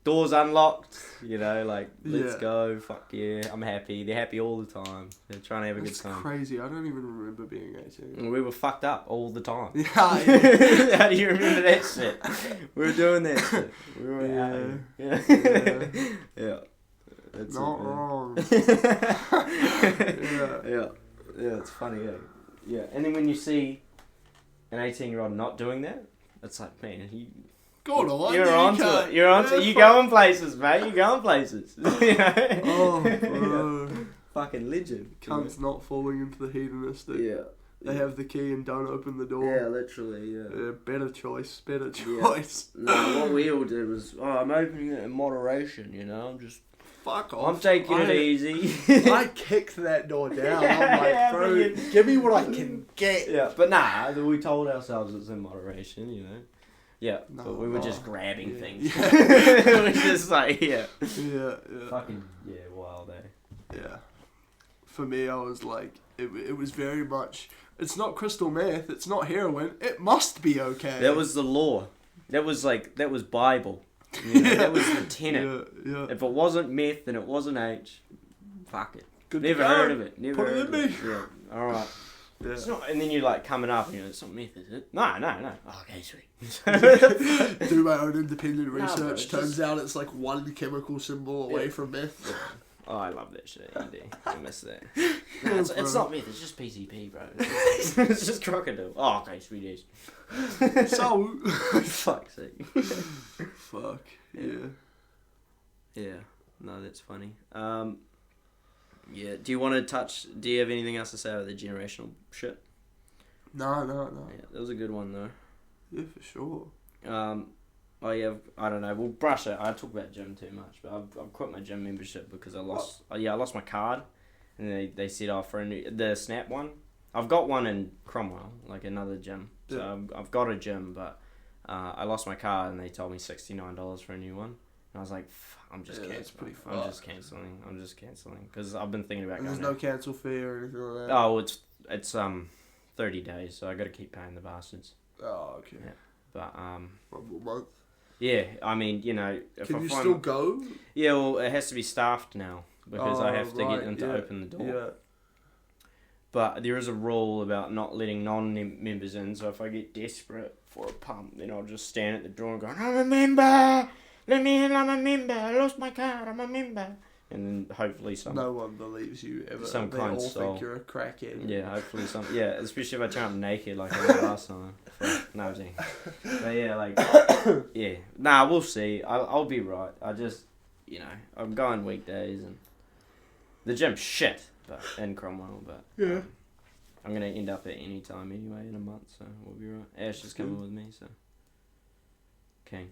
doors unlocked. Like let's go. Fuck yeah, I'm happy. They're happy all the time. They're trying to have a good time. That's crazy. I don't even remember being 18. We were fucked up all the time. Yeah. How do you remember that shit? We were doing that shit. We were yeah. That's not wrong. Yeah. It's funny. Yeah. And then when you see an 18-year-old not doing that, it's like, man, you're onto it. You're onto it. You going places, mate. You going places. Oh, bro. Fucking legend. Cunts not falling into the hedonistic. Yeah. They have the key and don't open the door. Yeah, literally, yeah. Better choice. No, what we all did was, I'm opening it in moderation, I'm just... Fuck off. I'm taking it easy. I kicked that door down. I'm like, bro, give me what I can get. Yeah, but we told ourselves it's in moderation, Yeah, no, but we were just grabbing things. Yeah. It was just like, Yeah. Fucking, wild, Yeah. For me, I was like, it was very much, it's not crystal meth, it's not heroin, it must be okay. That was the law. That was Bible. That was the tenet. Yeah. If it wasn't meth, then it wasn't H. Fuck it. Good Never heard of it. Never Put heard it in of me. it. Yeah. All right. Yeah. It's not, and then you're like coming up and it's not meth, is it? No. Oh, okay, sweet. Do my own independent research. Bro, Turns out it's like one chemical symbol away from meth. Yeah. Oh, I love that shit, Andy. I miss that. No, it's not meth, it's just PCP, bro. It's just crocodile. Oh, okay, sweet as. So. Fuck's sake. Fuck. Yeah. Yeah. No, that's funny. Yeah. Do you want to touch? Do you have anything else to say about the generational shit? No. Yeah, that was a good one though. Yeah, for sure. Oh yeah, I don't know. We'll brush it. I talk about gym too much, but I've quit my gym membership because I lost. I lost my card, and they said for the Snap one. I've got one in Cromwell, like another gym. So yeah. I've got a gym, but I lost my card, and they told me $69 for a new one. And I was like, I'm just cancelling. I'm just cancelling because I've been thinking about. And there's no cancel fee or anything like that. Oh, it's 30 days, so I got to keep paying the bastards. Oh, okay. Yeah, but 1 month. Yeah, I mean, you know, if can you still go? Yeah, well, it has to be staffed now because I have to get them to open the door. Yeah. But there is a rule about not letting non-members in, so if I get desperate for a pump, then I'll just stand at the door and go, I'm a member! Let me in, I'm a member! I lost my card, I'm a member! And then hopefully no one believes you ever. Some they kind all soul. think you're a crackhead. Yeah, hopefully especially if I turn up naked like I did last time. No, I'm saying. But yeah, like, yeah. Nah, we'll see. I'll be right. I just, you know, I'm going weekdays and the gym's shit, but in Cromwell, but yeah. I'm gonna end up at any time anyway in a month, so we'll be right. Ash is coming with me, so okay.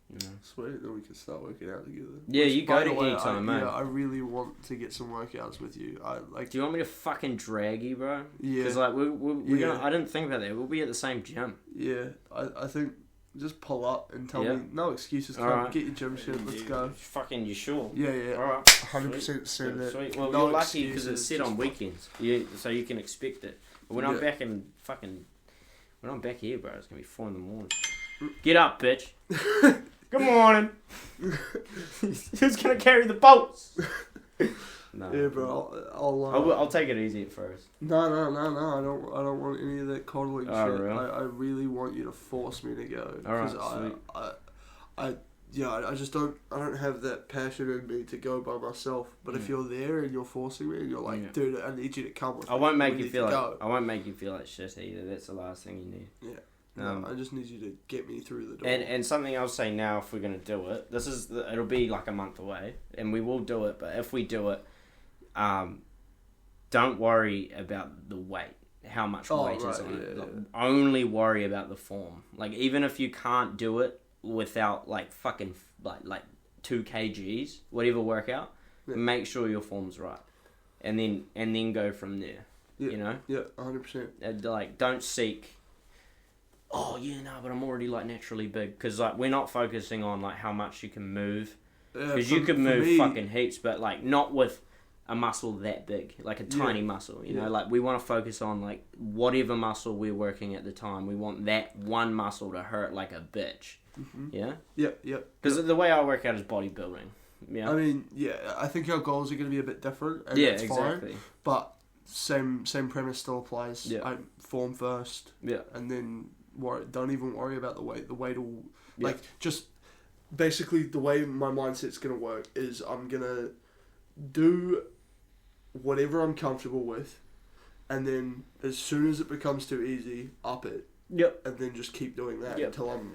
You know. Sweet, then we can start working out together. Yeah, you go to any time, mate. Yeah, I really want to get some workouts with you. Do you want me to fucking drag you, bro? Yeah. Because like we're gonna. I didn't think about that. We'll be at the same gym. Yeah, I think just pull up and tell me. No excuses. Come right. Get your gym shit. Let's go. Fucking, you sure? Yeah. All right. 100% send it. Sweet. Well, no you're lucky because it's set on fuck. weekends. So you can expect it. But when I'm back in when I'm back here, bro, it's gonna be 4 a.m. Get up, bitch. Good morning. Who's gonna carry the bolts? No. Yeah, bro. I'll take it easy at first. No. I don't want any of that coddling shit. Really? I really want you to force me to go. Alright, sweet. I just don't have that passion in me to go by myself. But if you're there and you're forcing me and you're like, dude, I need you to come with me. I won't make you feel like shit either. That's the last thing you need. Yeah. I just need you to get me through the door. And something I'll say now, if we're gonna do it, it'll be like a month away, and we will do it. But if we do it, don't worry about the weight, how much weight is on it. Like, only worry about the form. Like even if you can't do it without like fucking like 2 kgs, whatever workout, make sure your form's right, and then go from there. Yeah. You know. Yeah, 100%. Like don't seek. Oh yeah, no, but I'm already like naturally big because like we're not focusing on like how much you can move because you could move fucking heaps, but like not with a muscle that big, like a tiny muscle. You know, like we want to focus on like whatever muscle we're working at the time. We want that one muscle to hurt like a bitch. Mm-hmm. Yeah. Yeah. Because the way I work out is bodybuilding. Yeah. I mean, I think our goals are going to be a bit different. And that's exactly. Fine, but same premise still applies. Yeah. I form first. Yeah. And then. Don't even worry about the weight. The weight will, like, just basically the way my mindset's gonna work is I'm gonna do whatever I'm comfortable with, and then as soon as it becomes too easy, up it. Yep. And then just keep doing that until I'm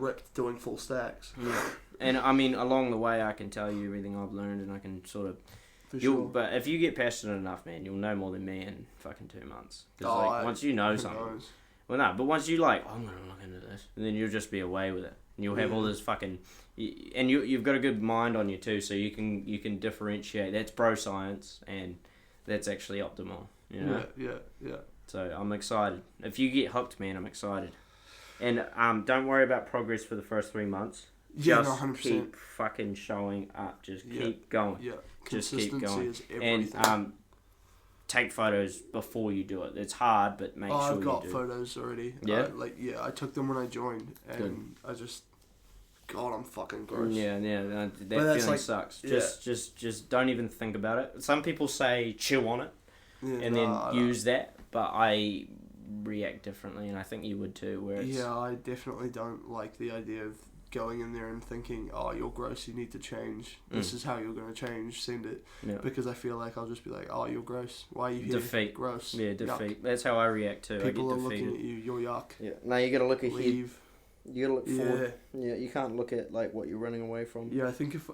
ripped doing full stacks. Yeah. And I mean, along the way, I can tell you everything I've learned, and I can sort of. But if you get passionate enough, man, you'll know more than me in fucking 2 months. Because once you know something, but once you like, I'm gonna look into this, and then you'll just be away with it, and you'll have all this fucking, and you've got a good mind on you too, so you can differentiate. That's bro science, and that's actually optimal. You know? Yeah. So I'm excited. If you get hooked, man, I'm excited. And don't worry about progress for the first 3 months. Yeah, just 100%. Keep fucking showing up. Just keep going. Yeah. Just keep going. Is everything. And take photos before you do it. It's hard, but make sure you do. I've got photos already. Yeah? I took them when I joined, and I just... God, I'm fucking gross. Yeah, that feeling sucks. Just don't even think about it. Some people say chew on it, and then use that, but I react differently, and I think you would too. Where it's... Yeah, I definitely don't like the idea of going in there and thinking, oh, you're gross, you need to change. This is how you're going to change, send it. Yeah. Because I feel like I'll just be like, oh, you're gross. Why are you here? Defeat. Gross. Yeah, defeat. Yuck. That's how I react too. People I get are defeated. looking at you, you're yuck. Yeah. No, you got to look ahead. Leave. You got to look forward. Yeah, you can't look at like what you're running away from. Yeah, I think if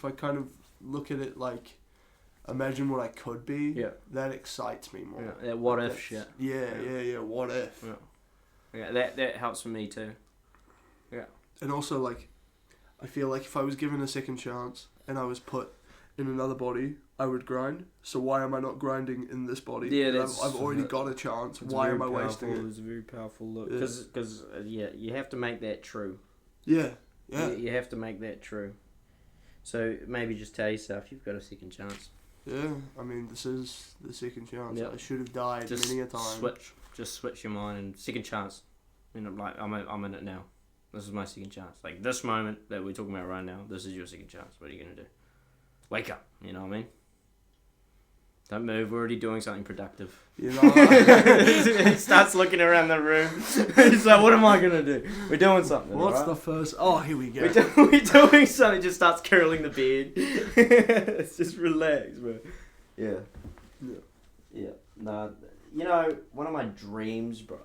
I kind of look at it like imagine what I could be. Yeah. That excites me more. Yeah, that what if shit. Yeah. What if? Yeah, that helps for me too. Yeah. And also, like, I feel like if I was given a second chance and I was put in another body, I would grind. So why am I not grinding in this body? Yeah, I've already got a chance. Why am I wasting it? It's a very powerful look. Because you have to make that true. Yeah. You have to make that true. So maybe just tell yourself you've got a second chance. Yeah, I mean, this is the second chance. Yep. I should have died Just many a time. Just switch your mind and second chance. And I'm in it now. This is my second chance. Like this moment that we're talking about right now, this is your second chance. What are you gonna do? Wake up. You know what I mean? Don't move. We're already doing something productive. You know, He starts looking around the room. He's like, "What am I gonna do? We're doing something." what's right? the first? Oh, here we go. We're doing something. Just starts curling the beard. It's just relax, bro. Yeah. Nah, you know, one of my dreams, bro,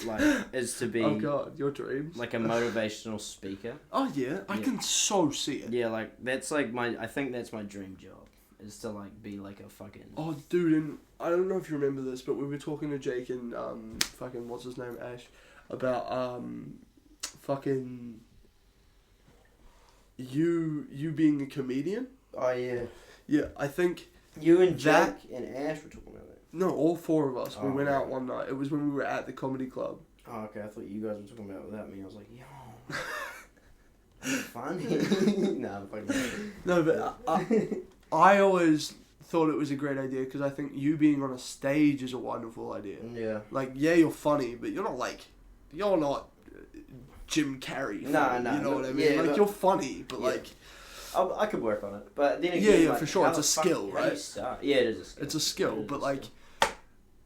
like, is to be. Oh God, your dreams. Like a motivational speaker. Oh yeah, I can so see it. Yeah, like that's like I think that's my dream job. Is to like be like a fucking. Oh dude, and I don't know if you remember this, but we were talking to Jake and fucking what's his name, Ash, about fucking you being a comedian. Oh yeah. Yeah, I think You and that- Jake and Ash were talking about that. no, all four of us. We Oh, went right. out one night. It was when we were at the comedy club. Oh, okay. I thought you guys were talking about it without me. I was like, yo, funny. Nah, I'm fucking. No, but I always thought it was a great idea because I think you being on a stage is a wonderful idea. Yeah. Like, yeah, you're funny, but you're not Jim Carrey. No, funny, no, you know but- what I mean? yeah, like, but- you're funny, but Yeah. like, I could work on it, but then again, Yeah, like, for sure, how it's a the fuck- skill, how do right? you start? Yeah, it is a skill. it's a skill. It is But a like, skill.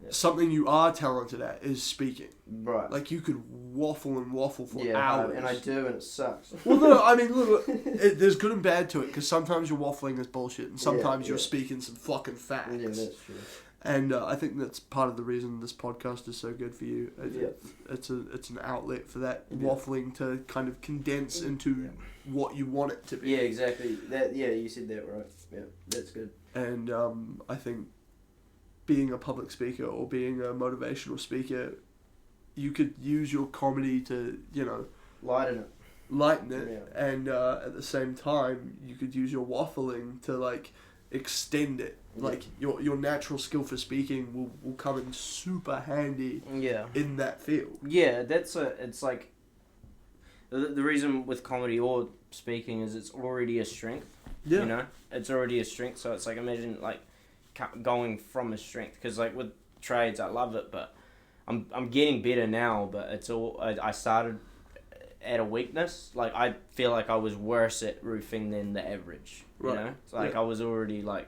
Yeah. something you are talented at is speaking. Right. Like, you could waffle and waffle for yeah, hours. and I do, and it sucks. Well, no, I mean, look, there's good and bad to it because sometimes your waffling is bullshit, and sometimes you're yeah. speaking some fucking facts. Yeah, that's true. And I think that's part of the reason this podcast is so good for you. Yeah. It's an outlet for that Yeah. waffling to kind of condense into what you want it to be. Yeah, exactly. You said that right. Yeah, that's good. And I think being a public speaker or being a motivational speaker, you could use your comedy to, Lighten it. lighten it, Yeah. and at the same time, you could use your waffling to like extend it. Yeah. Like your natural skill for speaking will come in super handy Yeah. in that field. Yeah, it's like the reason with comedy or speaking is it's already a strength. Yeah. You know, it's already a strength. So it's like imagine like going from a strength because like with trades I love it, but I'm getting better now. But it's all I started at a weakness. Like I feel like I was worse at roofing than the average. You Right. know, it's like Yeah. I was already like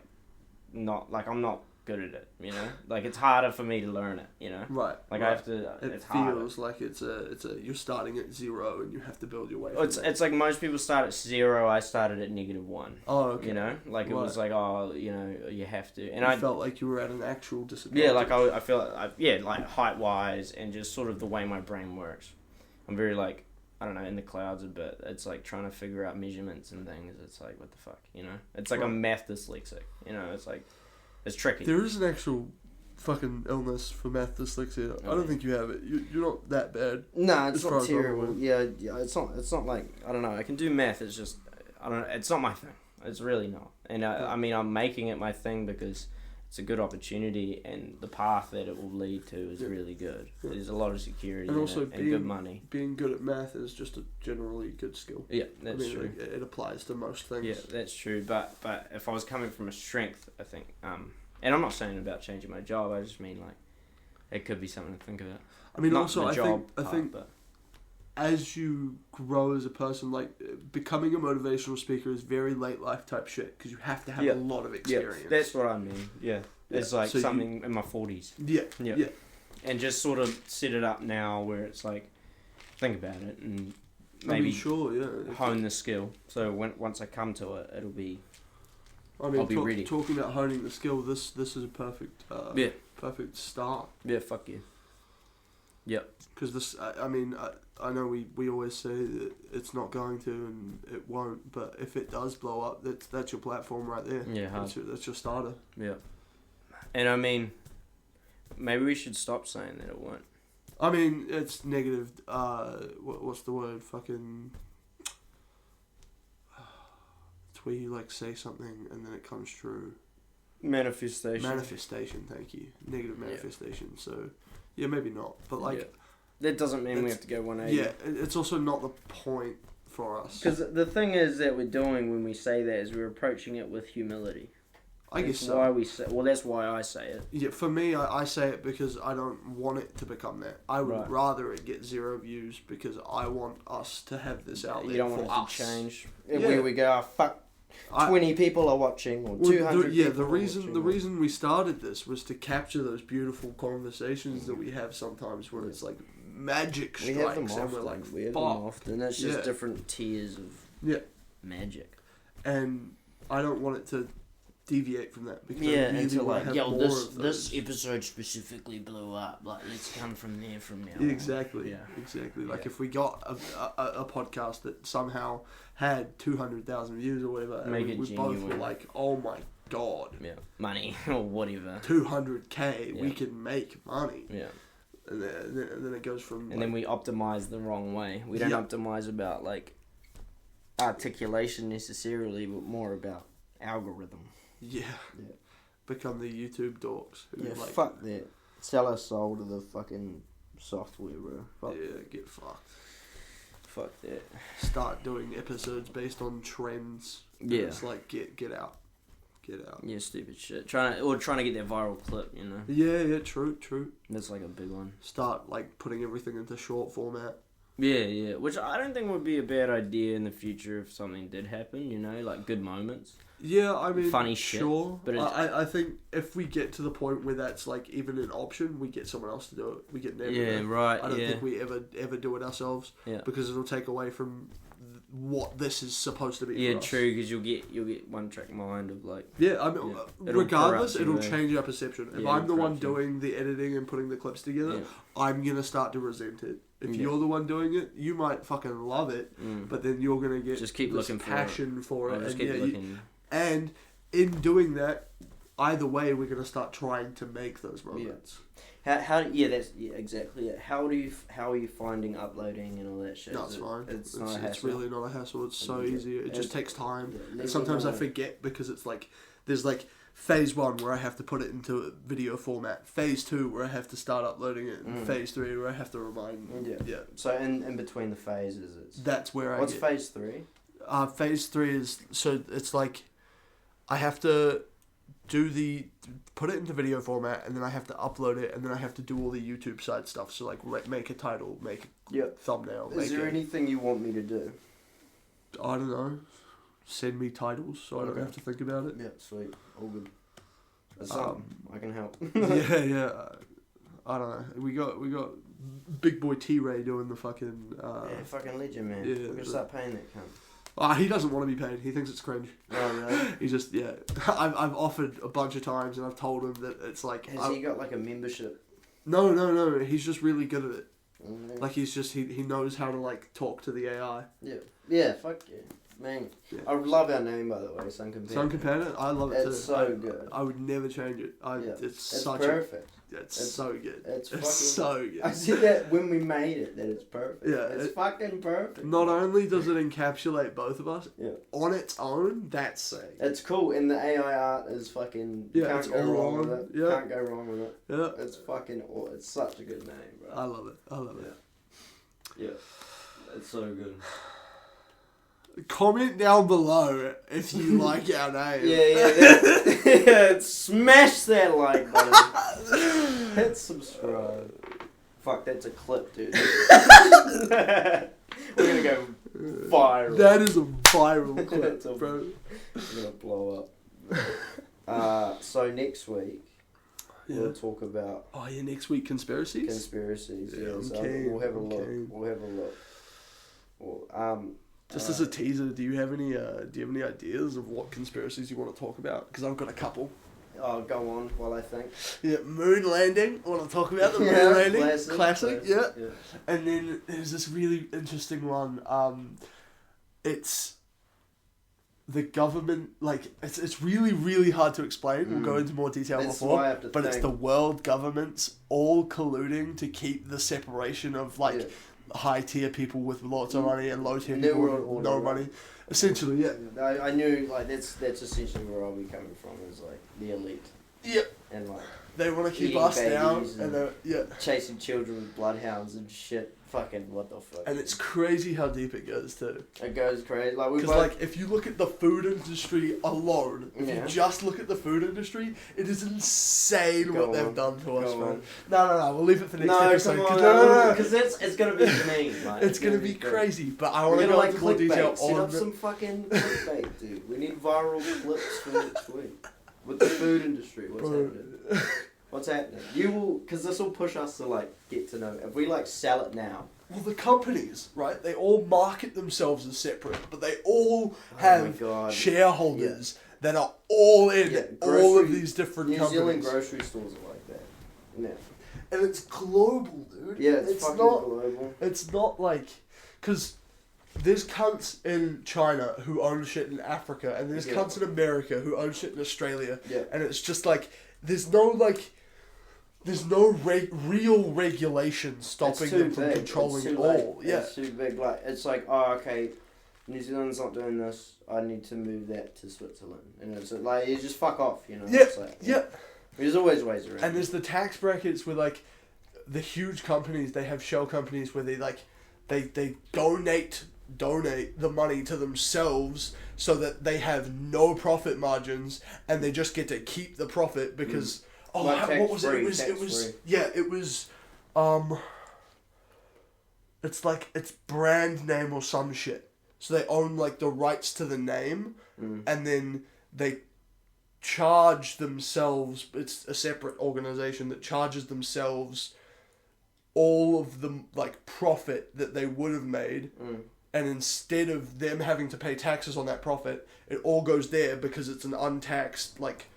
I'm not good at it. You know, like it's harder for me to learn it. You know. Right. Like right. I have to. It it's harder. feels like it's a you're starting at 0 and you have to build your way. It's from there. it's like most people start at 0. I started at -1. Oh, okay. You know, like it was like you have to, and You I felt like you were at an actual disadvantage. yeah, like I feel like height wise and just sort of the way my brain works. I'm very like I don't know in the clouds a bit. It's like trying to figure out measurements and things. It's like what the fuck, you know? It's like Right. I'm math dyslexic. You know, it's like it's tricky. There is an actual fucking illness for math dyslexia. I don't think you have it. You're not that bad. No, as it's far not as I'm terrible. aware. Yeah, it's not like I don't know. I can do math. It's just I don't know. It's not my thing. It's really not. And I mean, I'm making it my thing because it's a good opportunity, and the path that it will lead to is really good. Yeah. There's a lot of security And in also it, and good money. Being good at math is just a generally good skill. Yeah, that's true. Like, it applies to most things. Yeah, that's true. But if I was coming from a strength, I think, and I'm not saying about changing my job. I just mean like it could be something to think about. I mean, Not also, the I job think part, but as you grow as a person, like becoming a motivational speaker is very late life type shit because you have to have Yeah. a lot of experience. yeah, that's what I mean. Yeah, it's like So something in my 40s. yeah, Yeah. yeah. And just sort of set it up now where it's like, think about it and I maybe mean, sure, yeah. hone the skill. So once I come to it, it'll be I mean, I'll be ready. talking about honing the skill, this is a perfect Yeah. perfect start. yeah, fuck you. Yep. Because this, I mean, I know we always say that it's not going to and it won't, but if it does blow up, that's your platform right there. Yeah, that's your starter. Yeah. And I mean, maybe we should stop saying that it won't. I mean, it's negative. What's the word? Fucking. It's where you like say something and then it comes true. Manifestation. Thank you. Negative manifestation. Yeah. So, yeah, maybe not, but like. Yeah. That doesn't mean we have to go 180. Yeah, it's also not the point for us. Because the thing is that we're doing when we say that is we're approaching it with humility. I guess so. Why we say, well, that's why I say it. Yeah, for me, I say it because I don't want it to become that. I would rather it get 0 views because I want us to have this out there. You don't for want it us to change. Yeah. Where we go, fuck, 20 people are watching or 200 people the reason watching. The reason we started this was to capture those beautiful conversations that we have sometimes where it's like magic strikes. We have them and often. we're like, we have them often. It's just different tiers of magic. And I don't want it to deviate from that because until like, this episode specifically blew up. Like, let's come from there from now. Exactly. Like if we got a podcast that somehow had 200,000 views or whatever, and we both were like, oh my god, money or whatever, 200k, we can make money. And then it goes from. And then we optimize the wrong way. We don't optimize about like articulation necessarily, but more about algorithm. Yeah. Become the YouTube dorks. Who fuck that. Sell our soul to the fucking software, bro. Fuck. Yeah, get fucked. Fuck that. Start doing episodes based on trends. Yeah. It's like, get out. Get out. Yeah, stupid shit. Trying to get that viral clip, you know? Yeah, true. That's like a big one. Start, like, putting everything into short format. Yeah. Which I don't think would be a bad idea in the future if something did happen, you know? Like, good moments. Yeah, I mean, funny shit. Sure, but I think if we get to the point where that's like even an option, we get someone else to do it. We get never. Yeah, right. I don't think we ever do it ourselves. Yeah. Because it'll take away from what this is supposed to be. Yeah, for us. True. Because you'll get one track mind of like. Yeah, I mean, regardless, it'll change our perception. If I'm the one doing the editing and putting the clips together, I'm gonna start to resent it. If you're the one doing it, you might fucking love it, but then you're gonna get just keep looking passion for it. Just keep looking. And in doing that, either way, we're going to start trying to make those moments. Exactly. How are you finding uploading and all that shit? That's fine. It's not a hassle. It's really not a hassle. It's so easy. It just takes time. And sometimes I forget because it's like there's like phase 1 where I have to put it into a video format, phase 2 where I have to start uploading it, and phase 3 where I have to remind. Yeah. So in between the phases, that's where What's phase 3? Phase 3 is it's like. I have to put it into video format, and then I have to upload it, and then I have to do all the YouTube side stuff. So like make a title, make a thumbnail. Is there anything you want me to do? I don't know. Send me titles so I don't have to think about it. Yeah, sweet. All good. That's something. I can help. yeah. I don't know. We got big boy T-Ray doing the fucking. Fucking legend, man. We're gonna start paying that cunt. He doesn't want to be paid. He thinks it's cringe. Oh, really? He's just, I've offered a bunch of times, and I've told him that it's like... Has he got, like, a membership? No. He's just really good at it. Mm-hmm. Like, he's just... He knows how to, like, talk to the AI. Yeah, fuck yeah. Man, I love our name, by the way, SunkenPanda. SunkenPanda? I love it too. It's so good. I would never change it. It's perfect. It's so good. It's fucking, so good. I said that when we made it, that it's perfect. Yeah. It's fucking perfect. Not only does it encapsulate both of us, on its own, that's sick. It's cool, and the AI art is fucking... can't go wrong with it. Yeah. Can't go wrong with it. Yeah. It's fucking... It's such a good name, bro. I love it. Yeah. It's so good. Comment down below if you like our name. Yeah. Smash that like button. Hit subscribe. Fuck, that's a clip, dude. We're gonna go viral. That is a viral clip, bro. We're gonna blow up. So next week we'll talk about. Oh yeah, next week conspiracies. Yeah, so we'll have a look. Just as a teaser, do you have any ideas of what conspiracies you want to talk about? Because I've got a couple. Oh, go on while I think. Yeah, moon landing. I want to talk about the moon landing. Classic. Yeah. Yeah. And then there's this really interesting one. It's the government, like, it's really, really hard to explain. We'll go into more detail before. But it's the world governments all colluding to keep the separation of, like, high tier people with lots of money and low tier people with no money. Essentially, yeah. I knew, like, that's essentially where I'll be coming from, is, like, the elite. Yeah. And, like, they want to keep us down, and they're, chasing children with bloodhounds and shit. Fucking what the fuck. And it's crazy how deep it goes too. It goes crazy. Like, because like if you look at the food industry alone, if you just look at the food industry, it is insane they've done to us, man. No, we'll leave it for next episode. No, because it's gonna be mean. Like, it's gonna be crazy, but I want to go into more detail on. Set up some fucking clickbait, dude. We need viral clips for next week with the food industry. What's happening? What's happening? You will, because this will push us to, like, get to know. If we, like, sell it now. Well, the companies, right? They all market themselves as separate, but they all have shareholders that are all in all of these different companies. New Zealand grocery stores are like that. Yeah. And it's global, dude. Yeah, it's fucking global. It's not like, because there's cunts in China who own shit in Africa, and there's cunts in America who own shit in Australia. Yeah. And it's just like, there's no real regulation stopping them from controlling it all. Yeah. It's too big. Like, it's like, oh, okay, New Zealand's not doing this, I need to move that to Switzerland. And it's like, you just fuck off, you know? Yeah, it's like, yeah. There's always ways around. And there's the tax brackets where, like, the huge companies, they have shell companies where they, like, they donate the money to themselves so that they have no profit margins and they just get to keep the profit because what was it? It was it's like it's brand name or some shit. So they own like the rights to the name and then they charge themselves, it's a separate organization that charges themselves all of the like profit that they would have made. And instead of them having to pay taxes on that profit, it all goes there because it's an untaxed, like,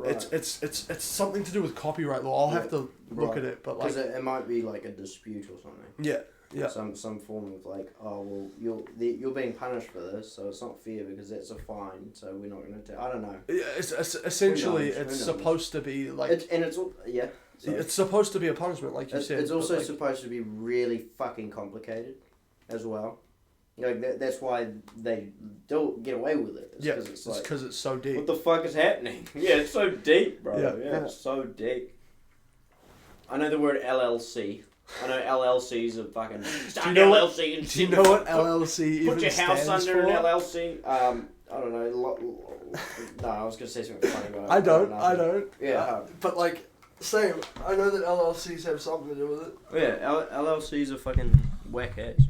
it's something to do with copyright law. I'll have to look at it, but like, because it might be like a dispute or something. Yeah. Some form of like, oh well, you're being punished for this, so it's not fair because that's a fine. So we're not going to. I don't know. Yeah, it's essentially it's supposed to be like, it's supposed to be a punishment, like you said. It's also supposed to be really fucking complicated, as well. Like that's why they don't get away with it. It's because it's so deep. What the fuck is happening? Yeah, it's so deep, bro. Yeah, it's so deep. I know the word LLC. I know LLCs are fucking. Do you know what LLC even Put your house stands under for? an LLC. I don't know. No, I was gonna say something funny, but I don't. Yeah, but like, same. I know that LLCs have something to do with it. Yeah, LLCs are fucking whack ass.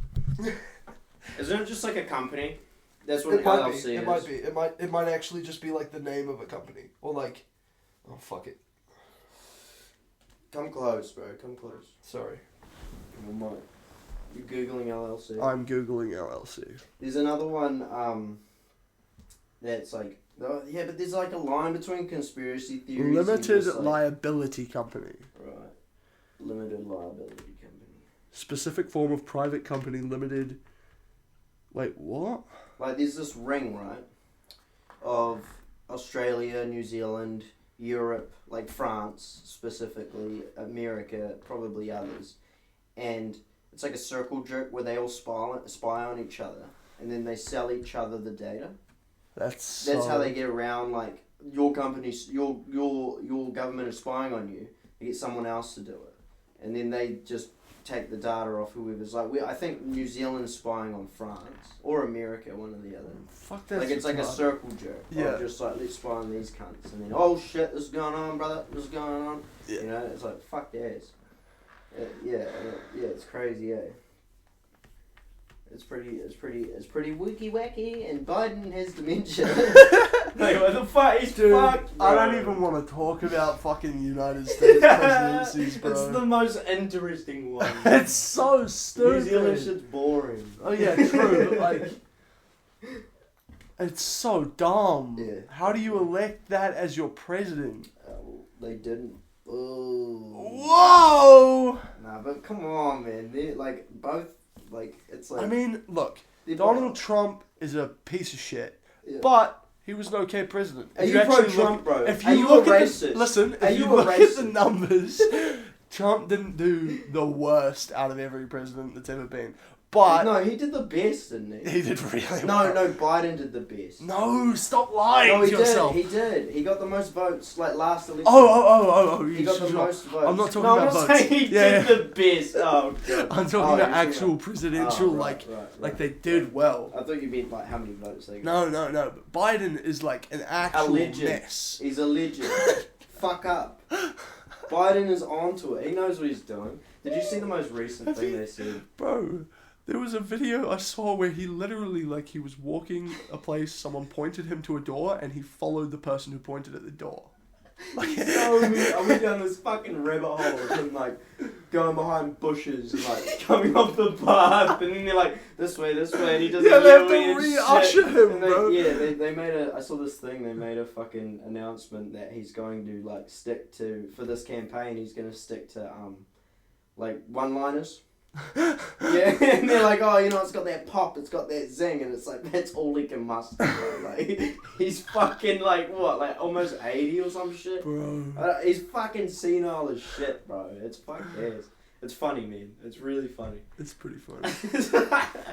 Isn't it just like a company? That's what an LLC is. It might be. It might actually just be like the name of a company. Or like, oh fuck it. Come close, bro. Come close. Sorry. You're Googling LLC? I'm Googling LLC. There's another one, that's like, but there's like a line between conspiracy theories Limited and liability company. Right. Limited liability company. Specific form of private company limited. Wait, what? Like, there's this ring, right, of Australia, New Zealand, Europe, like France specifically, America, probably others, and it's like a circle jerk where they all spy on each other, and then they sell each other the data. That's how they get around, like, your company's, your government is spying on you, they get someone else to do it, and then they just take the data off whoever's like. I think New Zealand's spying on France or America, one or the other. Fuck that. Like, it's like a circle jerk. Yeah. Just like, let's spy on these cunts, and then, oh shit, this is going on, brother. This is going on. Yeah. You know, it's like, fuck yes. Yeah, it's crazy. Yeah. It's pretty wookie wacky, and Biden has dementia. Like, what the fuck? He's fucked, bro. I don't even want to talk about fucking United States presidencies, bro. It's the most interesting one. It's so stupid. New Zealand shit's boring. Oh yeah, true. But like, It's so dumb. Yeah. How do you elect that as your president? They didn't. Oh. Whoa! Nah, but come on, man. They're like both. Like it's like. I mean, look, they're Donald both- Trump is a piece of shit, Yeah. but he was an okay president. Are If you actually pro-Trump, bro? If Are you you look a at racist? listen, Are if you you a look at the racist? numbers, Trump didn't do the worst out of every president that's ever been. But no, he did the best, didn't he? he did really No, well. no, Biden did the best. No, stop lying No, he to yourself. did. He did. He got the most votes, like last election. Oh, He got the most votes. I'm not talking no, about I'm not votes. saying he Yeah, did the best. Oh, God. I'm talking Oh, about you're actual talking presidential, Oh, right, like they did well. I thought you meant like how many votes they got. No. But Biden is like an actual legend. mess. He's a legend. Fuck up. Biden is onto it. He knows what he's doing. Did you see the most recent Have thing you- they said? Bro, there was a video I saw where he literally, like, he was walking a place, someone pointed him to a door, and he followed the person who pointed at the door. Like, So I went down this fucking rabbit hole of him like going behind bushes and like coming off the path, and then they're like this way, and he does Yeah, they have to yelling and re-usher shit. him, And they, bro. Yeah, they made a. I saw this thing. They made a fucking announcement that he's going to like stick to for this campaign. He's going to stick to like one-liners. Yeah, and they're like, oh, you know, it's got that pop, it's got that zing, and it's like, that's all he can muster, bro. Like, he's fucking, like, what, like, almost 80 or some shit? bro. He's fucking senile as shit, bro. It's fucking ass. It's funny, man. It's really funny. It's pretty funny.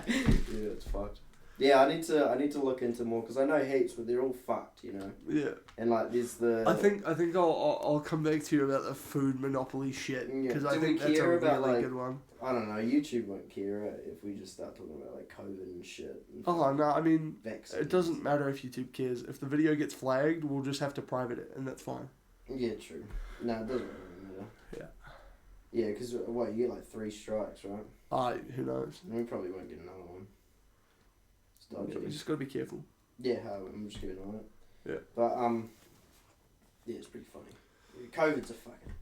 Yeah, it's fucked. Yeah, I need to look into more, because I know heaps, but they're all fucked, you know? Yeah. And, like, there's the... I think I'll come back to you about the food monopoly shit, Yeah. because Do I we think that's a care really about, like, good one. I don't know, YouTube won't care if we just start talking about, like, COVID and shit. And Oh, no, I mean, vaccines. it doesn't matter if YouTube cares. If the video gets flagged, we'll just have to private it, and that's fine. Yeah, true. No, it doesn't really matter. Yeah. Yeah, because, what, you get, like, 3 strikes, right? Who knows? And we probably won't get another one. It's dodgy. We just gotta be careful. Yeah, I'm just keeping an eye on it. Yeah. But, yeah, it's pretty funny. COVID's a fucking...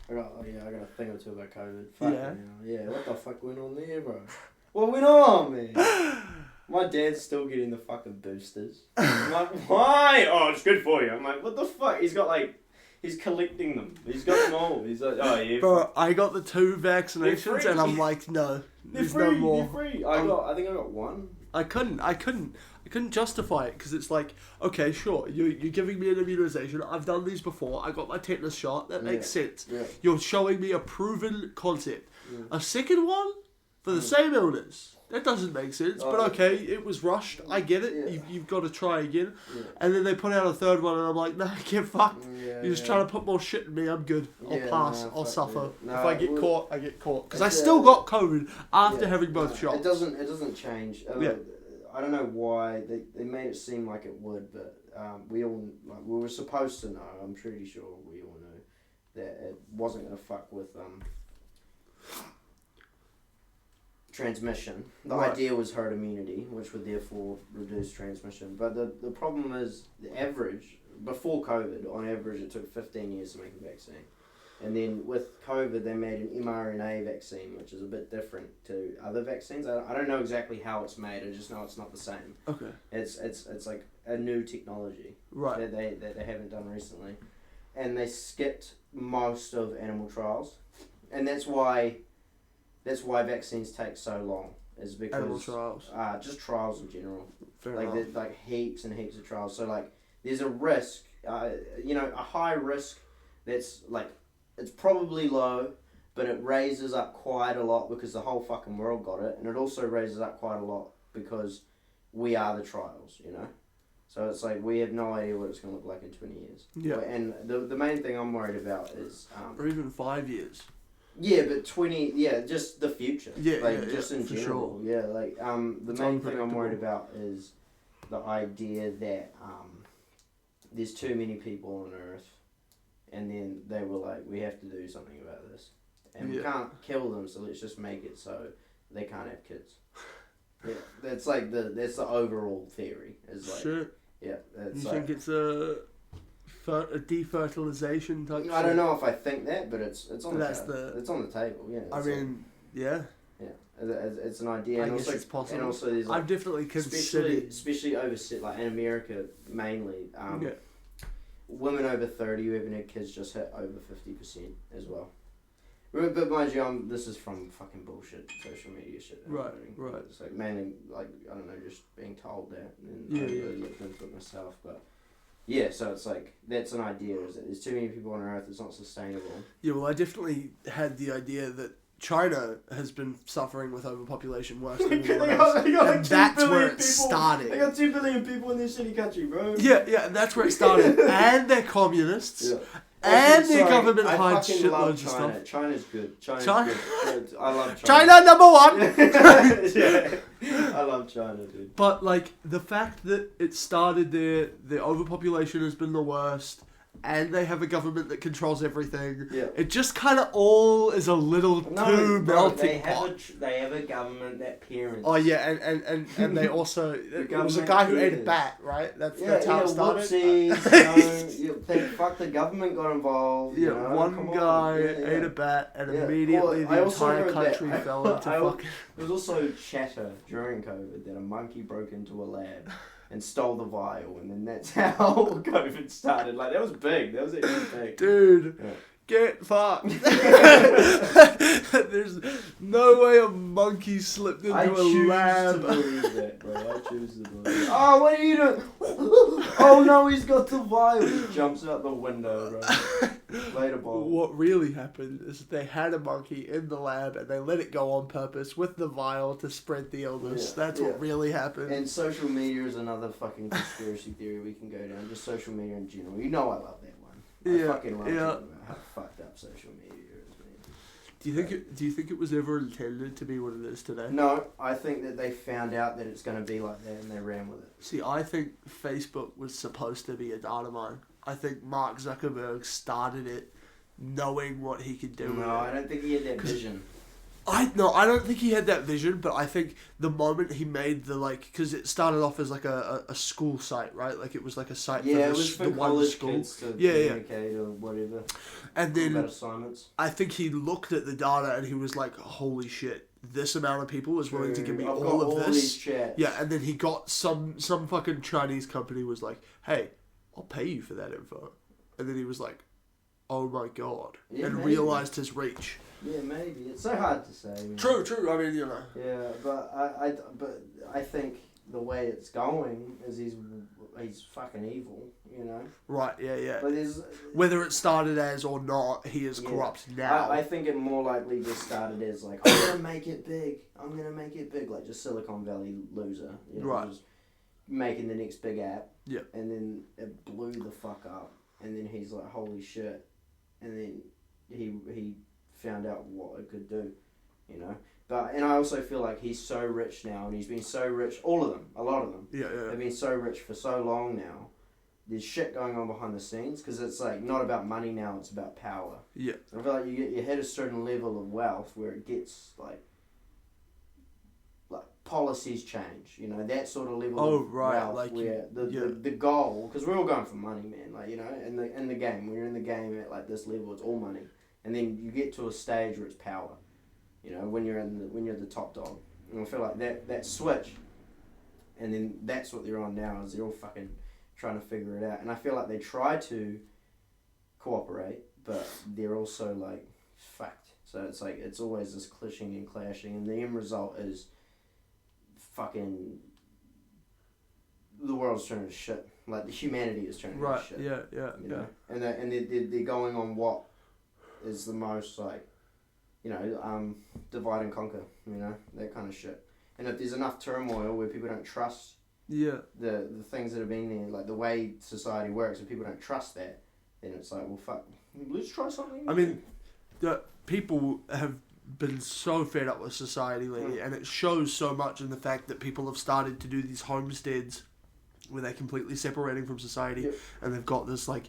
I got a thing or two about COVID. Fuck Yeah? Yeah, what the fuck went on there, bro? What went on, man? My dad's still getting the fucking boosters. I'm like, why? Oh, it's good for you. I'm like, what the fuck? He's got, like... He's collecting them. He's got them all. He's like, oh, yeah. Bro, I got the 2 vaccinations, free. and I'm like, no, They're there's free. no more. They're free. I think I got one. I couldn't justify it because it's like, okay, sure, you're giving me an immunization. I've done these before. I got my tetanus shot. That makes sense. Yeah. You're showing me a proven concept. Yeah. A second one for the same illness. That doesn't make sense. Oh, but okay, it was rushed. I get it. Yeah. You've got to try again. Yeah. And then they put out a third one, and I'm like, nah, get fucked. Yeah, You're just trying to put more shit in me. I'm good. I'll Yeah, pass. nah, I'll fuck suffer. yeah. If Nah, I get well, caught, I get caught. Because I it's, still got COVID after yeah, having both shots. It doesn't change. Yeah. I don't know why they made it seem like it would, but we were supposed to know. I'm pretty sure we all knew that it wasn't going to fuck with transmission. The Right. idea was herd immunity, which would therefore reduce transmission. But the problem is the average before COVID. On average, it took 15 years to make a vaccine. And then with COVID, they made an mRNA vaccine, which is a bit different to other vaccines. I don't know exactly how it's made. I just know it's not the same. Okay. It's like a new technology Right. that they haven't done recently, and they skipped most of animal trials, and that's why vaccines take so long. Is because Animal trials. just trials in general. Fair Like enough. there's like heaps and heaps of trials. So like there's a risk, a high risk that's like it's probably low, but it raises up quite a lot because the whole fucking world got it, and it also raises up quite a lot because we are the trials, you know. So it's like we have no idea what it's going to look like in 20 years. Yeah. And the main thing I'm worried about is Or even 5 years. yeah, but 20, yeah, just the future. Yeah, like yeah, just yeah, in for general. sure. Yeah, like the It's main thing I'm worried unpredictable. about is the idea that there's too many people on Earth, and then they were like, we have to do something about this, and we Yeah. can't kill them, so let's just make it so they can't have kids. Yeah, that's like that's the overall theory. Is like Shit. yeah, that's You like, think it's a defertilization type I don't know if I think that, but it's on That's the the- it's on the table. Yeah, I it's like- mean, yeah. yeah, It's an idea, and I guess also it's possible. and also there's like, I've definitely considered. especially overseas, like in America mainly. Yeah. Women over 30 who haven't had kids just hit over 50% as well. But mind you, this is from fucking bullshit social media shit. Right. It's like mainly like I don't know, just being told that, and Yeah, I really looked into it myself. But yeah, so it's like that's an idea. Is that there's too many people on Earth? It's not sustainable. Yeah, well, I definitely had the idea that China has been suffering with overpopulation worse than anyone else. They got like And 2 that's billion where it people. started. They got 2 billion people in this shitty country, bro. Yeah, and that's where it started. And they're communists. Yeah. And Actually, their sorry, government I hides fucking love shitloads of China. stuff. China's good. China's China- good. I love China. China number one! Yeah. I love China, dude. But, like, the fact that it started there, the overpopulation has been the worst, and they have a government that controls everything. Yeah. It just kind of all is a little too melting pot. They have a government that parents. Oh yeah, and they also it was a guy who ate a bat, right? That's how it started. Whoopsies, fuck, the government got involved. Yeah, you know? one guy ate a bat, and immediately Well, I the also entire heard country that- fell into fucking. There was also chatter during COVID that a monkey broke into a lab and stole the vial, and then that's how COVID started. Like, that was big. That was actually big. Dude, Yeah. get fucked. There's no way a monkey slipped into I a choose lab. to believe that, bro. I choose to believe it. Oh, what are you doing? Oh no, he's got the vial. He jumps out the window, bro. Later, ball. What really happened is they had a monkey in the lab and they let it go on purpose with the vial to spread the illness. Yeah, That's yeah. what really happened. And social media is another fucking conspiracy theory we can go down. Just social media in general. You know I love that one. I fucking love talking about how fucked up social media is, man. Do you think it was ever intended to be what it is today? No, I think that they found out that it's going to be like that and they ran with it. See, I think Facebook was supposed to be a data mine. I think Mark Zuckerberg started it knowing what he could do with No, it. I don't think he had that vision. I don't think he had that vision, but I think the moment he made the, like, because it started off as like a school site, right? Like it was like a site Yeah, it for was the for one college school. kids to Yeah. communicate or whatever. And then about assignments. I think he looked at the data and he was like, holy shit, this amount of people is willing to give me I've got all of these this. chats. Yeah, and then he got some fucking Chinese company was like, hey, I'll pay you for that info. And then he was like, oh my god. Yeah, and maybe. realised his reach. Yeah, maybe. It's so hard to say. Man. True. I mean, you know. Yeah, but I think the way it's going is he's fucking evil, you know. Right, yeah. But there's Whether it started as or not, he is corrupt now. I think it more likely just started as like, I'm gonna make it big, like just Silicon Valley loser, you know, Right. just making the next big app. Yeah. And then it blew the fuck up, and then he's like, holy shit, and then he found out what it could do, you know. And I also feel like he's so rich now, and he's been so rich, all of them, a lot of them, Yeah. they've been so rich for so long now. There's shit going on behind the scenes, because it's like not about money now, it's about power. Yeah. I feel like you hit a certain level of wealth where it gets like policies change, you know, that sort of level of wealth, like where the goal, because we're all going for money, man, like, you know, in the game, when you're in the game at like this level, it's all money, and then you get to a stage where it's power, you know, when you're the top dog, and I feel like that switch, and then that's what they're on now, is they're all fucking trying to figure it out, and I feel like they try to cooperate, but they're also like fucked, so it's like it's always this clashing and clashing, and the end result is fucking the world's turning to shit. Like humanity is turning to shit. Yeah. You know? And they're going on what is the most like, you know, divide and conquer. You know, that kind of shit. And if there's enough turmoil where people don't trust the things that have been there, like the way society works, if people don't trust that, then it's like, well, fuck, let's try something. I mean, the people have been so fed up with society lately, and it shows so much in the fact that people have started to do these homesteads where they're completely separating from society, and they've got this like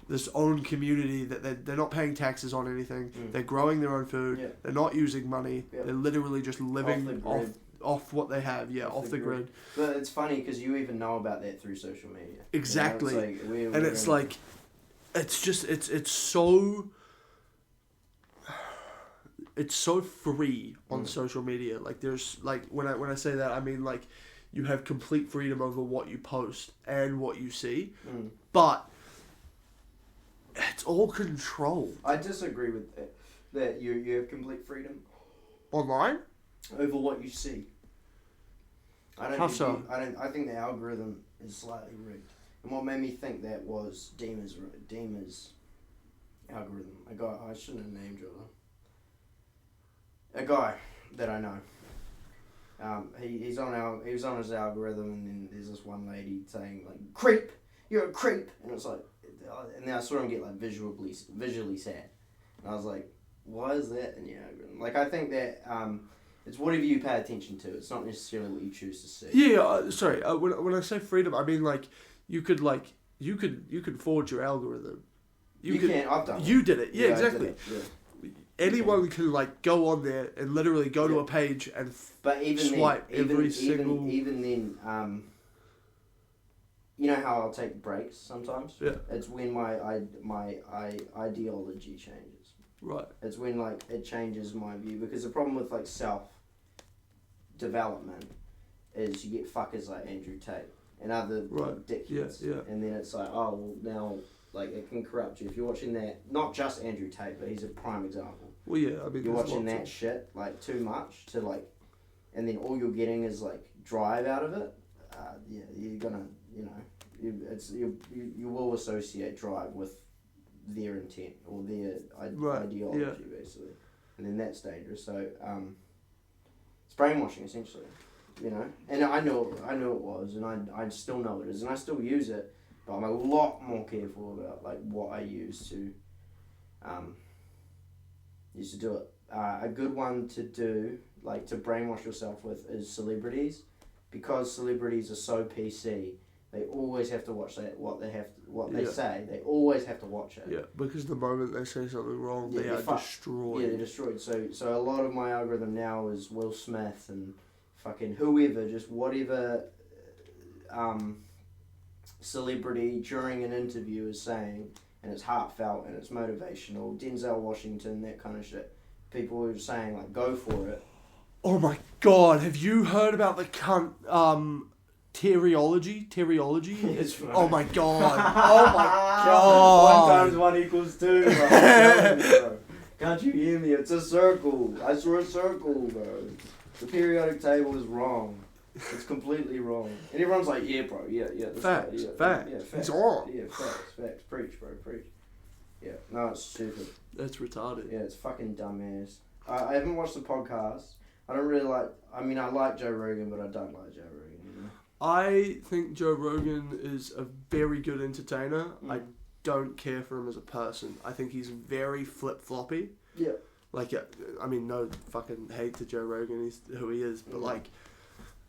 this own community that they're not paying taxes on anything. They're growing their own food. They're not using money. They're literally just living off what they have. Off the grid. But it's funny because you even know about that through social media. Exactly. You know, it's like, and it's like, it's just it's so. it's so free on social media. Like there's like when I say that, I mean like you have complete freedom over what you post and what you see, but it's all controlled. I disagree with that. That you have complete freedom Online? over what you see. I don't How think so? I think the algorithm is slightly rigged. And what made me think that was Deemer's algorithm. A guy, I shouldn't have named him. A guy that I know. He was on his algorithm, and then there's this one lady saying like, "Creep, you're a creep," and it's like, and then I saw him get like visually sad, and I was like, why is that in the algorithm? Like I think that it's whatever you pay attention to. It's not necessarily what you choose to see. Yeah, sorry. When I say freedom, I mean like you could forge your algorithm. You can. I've done it. You did it. Yeah, I exactly. did it, yeah. Anyone can like go on there and literally go to a page and but even swipe then, every single. Even then, you know how I'll take breaks sometimes. Yeah. It's when my ideology changes. Right. It's when like it changes my view, because the problem with like self development is you get fuckers like Andrew Tate and other dickheads, and then it's like, oh well, now like it can corrupt you if you're watching that. Not just Andrew Tate, but he's a prime example. Well, yeah, I mean, you're watching that shit like too much to like, and then all you're getting is like drive out of it. Yeah, you're gonna, you will associate drive with their intent or their ideology basically, and then that's dangerous. So it's brainwashing essentially, And I know it was, and I still know it is, and I still use it, but I'm a lot more careful about like what I use to do it. A good one to do, like to brainwash yourself with, is celebrities, because celebrities are so PC. They always have to watch what they say. They always have to watch it. Yeah, because the moment they say something wrong, they are destroyed. Yeah, they're destroyed. So a lot of my algorithm now is Will Smith and fucking whoever, just whatever celebrity during an interview is saying, and it's heartfelt and it's motivational. Denzel Washington, that kind of shit. People are saying like, go for it. Oh my god, have you heard about the cunt Teriology? Oh my god. Oh my god. 1 × 1 = 2, bro. Can't you hear me? It's a circle. I saw a circle, bro. The periodic table is wrong. It's completely wrong. And everyone's like, yeah, bro, yeah. Facts. Facts. He's on. Yeah, facts. Preach, bro, preach. Yeah, no, it's stupid. That's retarded. Yeah, it's fucking dumbass. I haven't watched the podcast. I don't really like... I mean, I like Joe Rogan, but I don't like Joe Rogan, I think Joe Rogan is a very good entertainer. I don't care for him as a person. I think he's very flip-floppy. Yeah. Like, I mean, no fucking hate to Joe Rogan, he's who he is, but like,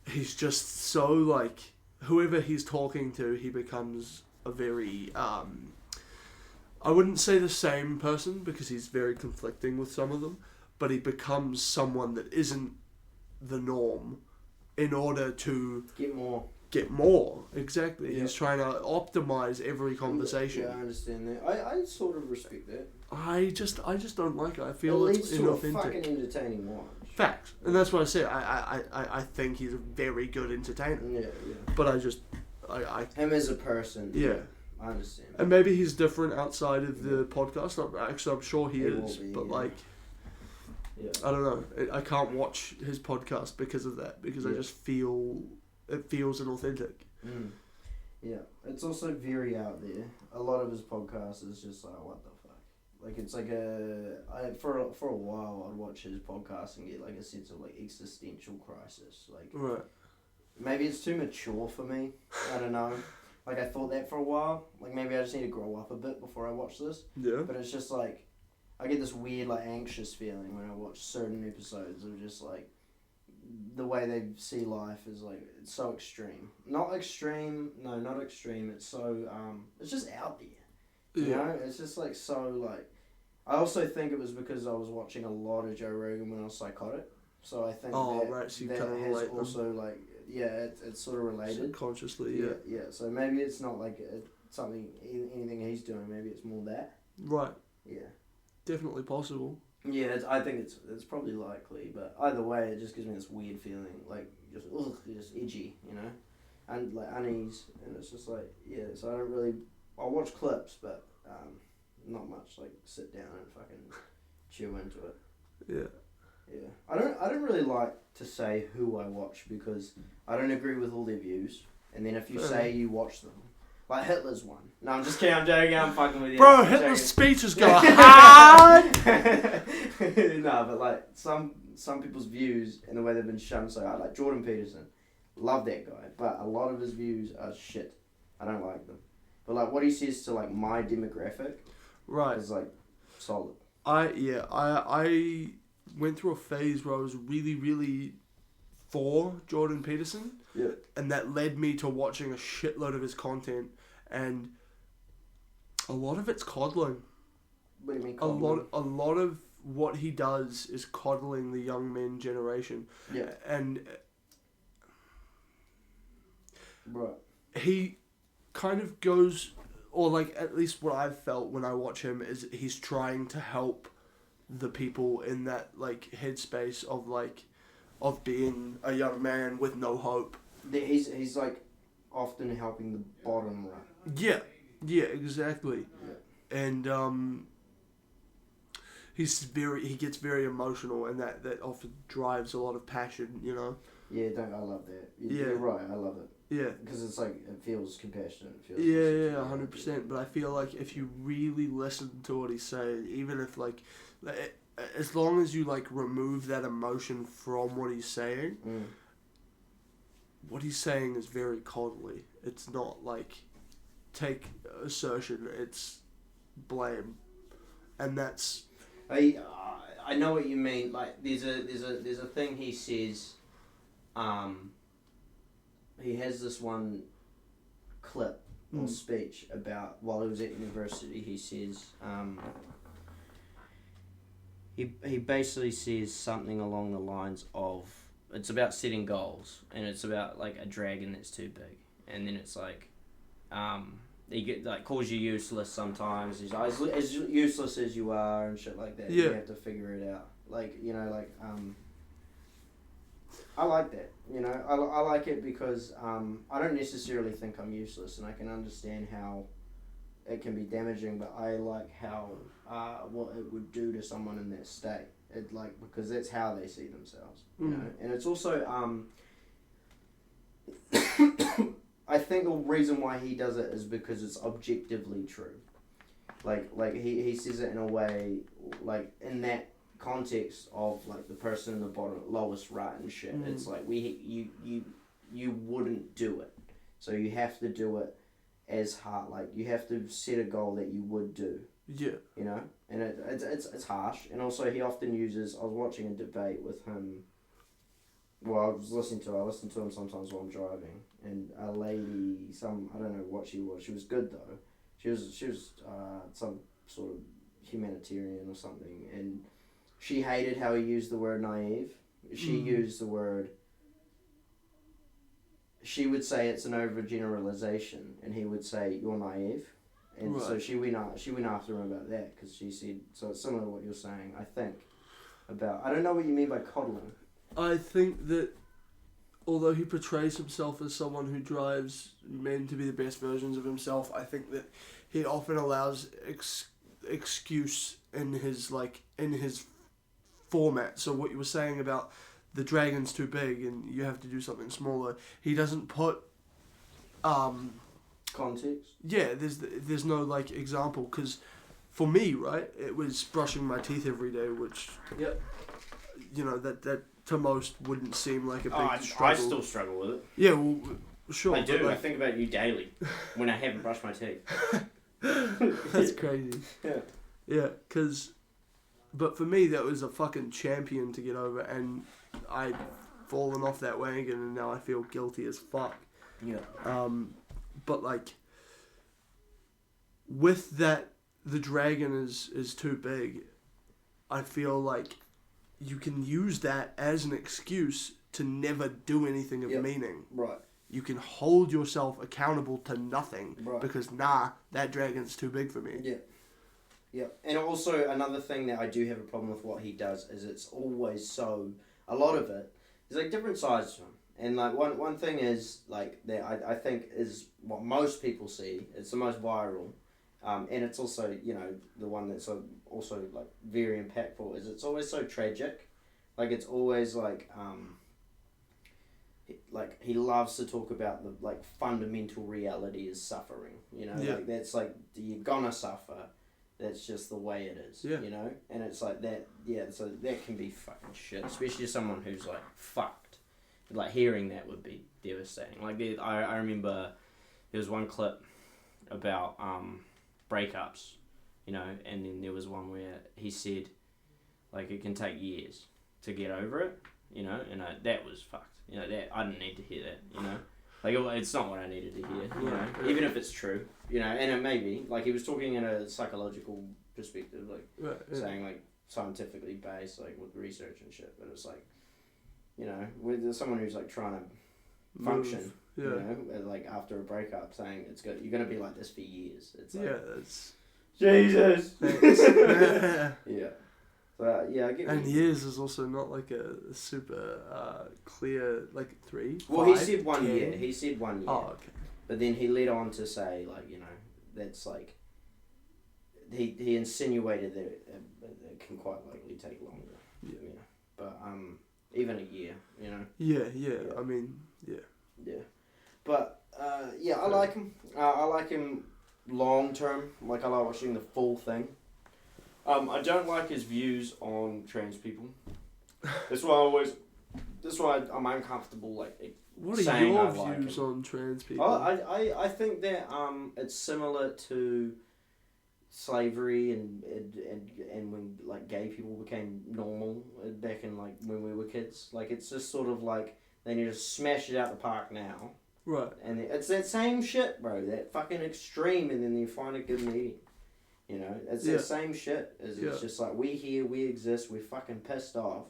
he's just so like, whoever he's talking to, he becomes a very, I wouldn't say the same person, because he's very conflicting with some of them, but he becomes someone that isn't the norm in order to get more. Exactly. Yeah. He's trying to optimize every conversation. Yeah, I understand that. I sort of respect that. I just don't like it. I feel it's inauthentic. It leads to a fucking entertaining watch. Facts. And that's what I said. I think he's a very good entertainer. Yeah. But I him as a person. Yeah. I understand. And maybe he's different outside of the podcast. Actually, I'm sure he is. But I don't know. I can't watch his podcast because of that. Because I just feel it feels inauthentic. Mm. Yeah, it's also very out there. A lot of his podcasts is just like, what the fuck? Like, it's like for a while I'd watch his podcast and get like a sense of like existential crisis. Like, right. Maybe it's too mature for me. I don't know. Like, I thought that for a while. Like, maybe I just need to grow up a bit before I watch this. Yeah. But it's just like, I get this weird like anxious feeling when I watch certain episodes of just like, the way they see life is like, it's so extreme. Not extreme. It's so it's just out there. You know, it's just like so like. I also think it was because I was watching a lot of Joe Rogan when I was psychotic, so I think so you that kind of has relate also them. like it's sort of related subconsciously. Yeah. So maybe it's not like something anything he's doing. Maybe it's more that. Right. Yeah. Definitely possible. Yeah, I think it's probably likely, but either way, it just gives me this weird feeling, like just itchy, you know, and like unease, and it's just like So I'll watch clips, but not much. Like sit down and fucking chew into it. Yeah. Yeah, I don't really like to say who I watch because I don't agree with all their views, and then if you say you watch them. Like Hitler's one. No, I'm just kidding. I'm joking. I'm fucking with you. Bro, Hitler's speeches go hard. No, but like some people's views and the way they've been shunned so hard. Like Jordan Peterson, love that guy, but a lot of his views are shit. I don't like them. But like what he says to like my demographic, right, is like solid. I went through a phase where I was really, really for Jordan Peterson. Yeah. And that led me to watching a shitload of his content, and a lot of it's coddling. What do you mean coddling? A lot of what he does is coddling the young men generation. Yeah. And right. He kind of goes, or like at least what I've felt when I watch him is he's trying to help the people in that like headspace of being a young man with no hope. He's like often helping the bottom run. Yeah, exactly. Yeah. And he gets very emotional, and that often drives a lot of passion, you know. Yeah, I love that. You're right. I love it. Yeah, because it's like it feels compassionate. It feels 100%. But I feel like if you really listen to what he's saying, even if like as long as you like remove that emotion from what he's saying, what he's saying is very coddly. It's not like take assertion, it's blame, and that's. I know what you mean. Like there's a thing he says. He has this one clip or speech about while he was at university. He says. He basically says something along the lines of it's about setting goals, and it's about like a dragon that's too big, and then it's like he calls you useless sometimes. He's like, as useless as you are and shit like that. Yeah. You have to figure it out. I like that. You know, I like it because I don't necessarily think I'm useless, and I can understand how it can be damaging, but I like how what it would do to someone in that state. It because that's how they see themselves, you know. And it's also I think the reason why he does it is because it's objectively true. Like he says it in a way like in that context of like the person in the bottom lowest rut and shit. It's like you wouldn't do it, so you have to do it as hard. Like you have to set a goal that you would do. Yeah. You know, and it's harsh. And also he often uses. I was watching a debate with him. Well, I listen to him sometimes while I'm driving, and a lady, I don't know what she was. She was good though. She was some sort of humanitarian or something, and she hated how he used the word naive. She used the word. She would say it's an overgeneralization, and he would say you're naive, and right. So she went after him about that because she said so. It's similar to what you're saying, I think. About I don't know what you mean by coddling. I think that although he portrays himself as someone who drives men to be the best versions of himself, I think that he often allows excuse in his format. So what you were saying about the dragon's too big and you have to do something smaller, he doesn't put context. Yeah, there's no like example, because for me, right, it was brushing my teeth every day, which you know that to most wouldn't seem like a big struggle. I still struggle with it. Yeah, well, sure. I do. I think about you daily when I haven't brushed my teeth. That's crazy. Yeah, but for me, that was a fucking champion to get over, and I'd fallen off that wagon, and now I feel guilty as fuck. Yeah. But like, with that, the dragon is too big. I feel like you can use that as an excuse to never do anything of meaning. Right. You can hold yourself accountable to nothing right. because that dragon's too big for me. Yeah. Yeah, and also another thing that I do have a problem with what he does is it's always so. A lot of it is like different sides to him, and like one thing is like that I think is what most people see. It's the most viral, and it's also the one that's also like very impactful. Is it's always so tragic, like it's always like he loves to talk about the like fundamental reality is suffering. Like that's like you're gonna suffer. That's just the way it is, and it's like that, so that can be fucking shit, especially someone who's like fucked, like hearing that would be devastating. Like I remember there was one clip about breakups, and then there was one where he said like it can take years to get over it, and that was fucked, that I didn't need to hear that, Like, it's not what I needed to hear, even if it's true, and it may be. Like, he was talking in a psychological perspective, like, saying, like, scientifically based, like, with research and shit, but it's like, with someone who's, like, trying to function, like, after a breakup, saying you're going to be like this for years. It's like, that's... Jesus! Yeah. But, I get and years is also not like a super clear, like 3. Well, 5, he said 1 10. year. He said 1 year. Oh, okay. But then he led on to say, like, that's like. He insinuated that it can quite likely take longer. Yeah. But even a year, Yeah. I mean, yeah. Yeah. But I like him. I like him long term. Like, I like watching the full thing. I don't like his views on trans people. That's why I'm uncomfortable. Like, what are saying your I like views him. on trans people? I think that it's similar to slavery and when like gay people became normal back in like when we were kids. Like it's just sort of like they need to smash it out the park now. Right. And it's that same shit, bro. That fucking extreme, and then you find a good medium. It's the same shit. It's just like, we exist, we're fucking pissed off.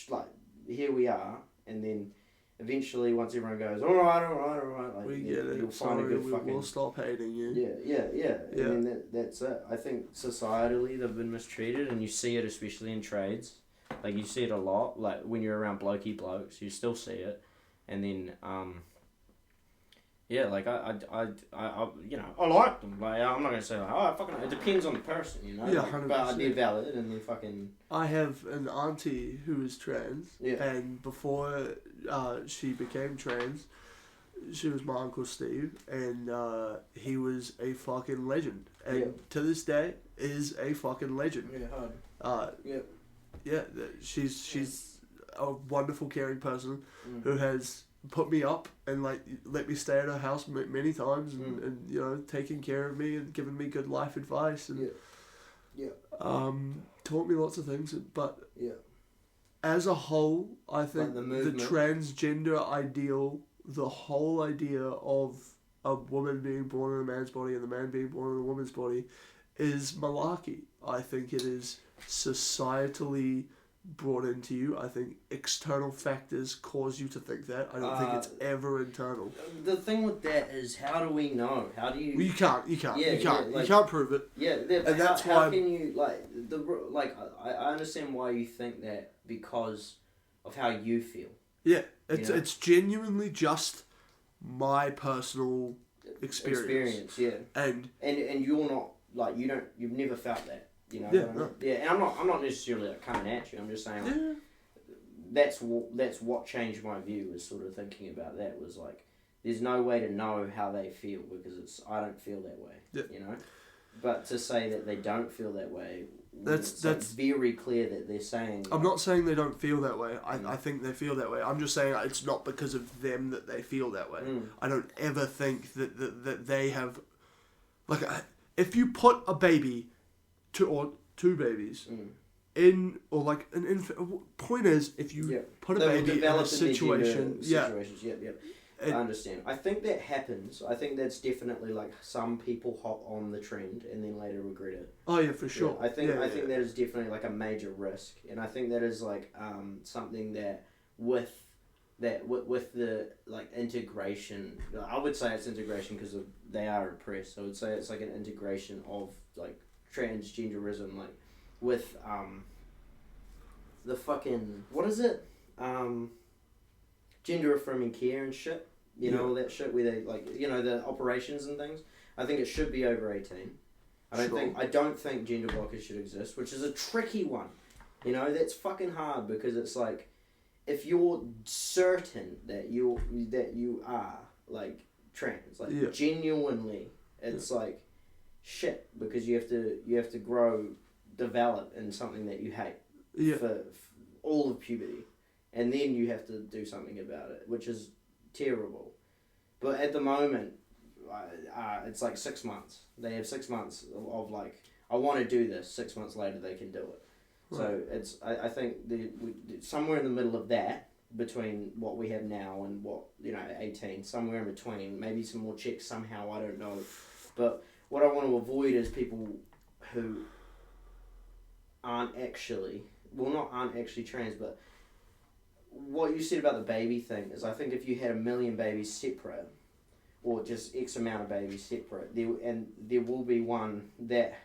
Like, here we are. And then eventually, once everyone goes, alright, like, we get it. You'll find a good fucking... We'll stop hating you. Yeah. And then that's it. I think societally, they've been mistreated, and you see it especially in trades. Like, you see it a lot. Like, when you're around blokey blokes, you still see it. And then, yeah, like I like them. Like I'm not gonna say like, fucking. It depends on the person, Yeah, 100%. But I'd be valid and then fucking. I have an auntie who is trans, and before she became trans, she was my Uncle Steve, and he was a fucking legend, and to this day is a fucking legend. She's a wonderful, caring person who has put me up and like let me stay at her house many times and taking care of me and giving me good life advice and taught me lots of things, but as a whole I think like the transgender ideal, the whole idea of a woman being born in a man's body and the man being born in a woman's body is malarkey. I think it is societally brought into you. I think external factors cause you to think that. I don't think it's ever internal. The thing with that is, how do we know? How do you? Well, you can't. You Like, can't prove it. Yeah, and that's how why. Can you I understand why you think that because of how you feel. Yeah, it's genuinely just my personal experience. Yeah. And you're not like you've never felt that. And I'm not necessarily like coming at you. I'm just saying like, that's what changed my view, was sort of thinking about that, was like there's no way to know how they feel because I don't feel that way. But to say that they don't feel that way, that's very clear that they're saying. I'm not saying they don't feel that way. I think they feel that way. I'm just saying it's not because of them that they feel that way. I don't ever think that they have, like, if you put a baby two babies in, or like an infant. Point is, if you put a baby in a situation, I understand. I think that happens. I think that's definitely like some people hop on the trend and then later regret it. Oh yeah, for sure. I think that is definitely like a major risk, and I think that is like something that with the like integration. I would say it's integration because they are oppressed. So I would say it's like an integration of like transgenderism, like with the fucking what is it, gender affirming care and shit. You know, all that shit where they like, you know, the operations and things. I think it should be over 18. I don't think gender blockers should exist, which is a tricky one. You know, that's fucking hard because it's like, if you're certain that you are like trans, like genuinely, it's like shit because you have to grow, develop in something that you hate for all of puberty, and then you have to do something about it, which is terrible. But at the moment, it's like 6 months. They have 6 months of like, I want to do this. 6 months later, they can do it. Right. So it's I think somewhere in the middle of that, between what we have now and what, 18, somewhere in between, maybe some more checks somehow, I don't know. But what I want to avoid is people who aren't actually trans, but what you said about the baby thing is, I think if you had 1 million babies separate, or just X amount of babies separate, there will be one that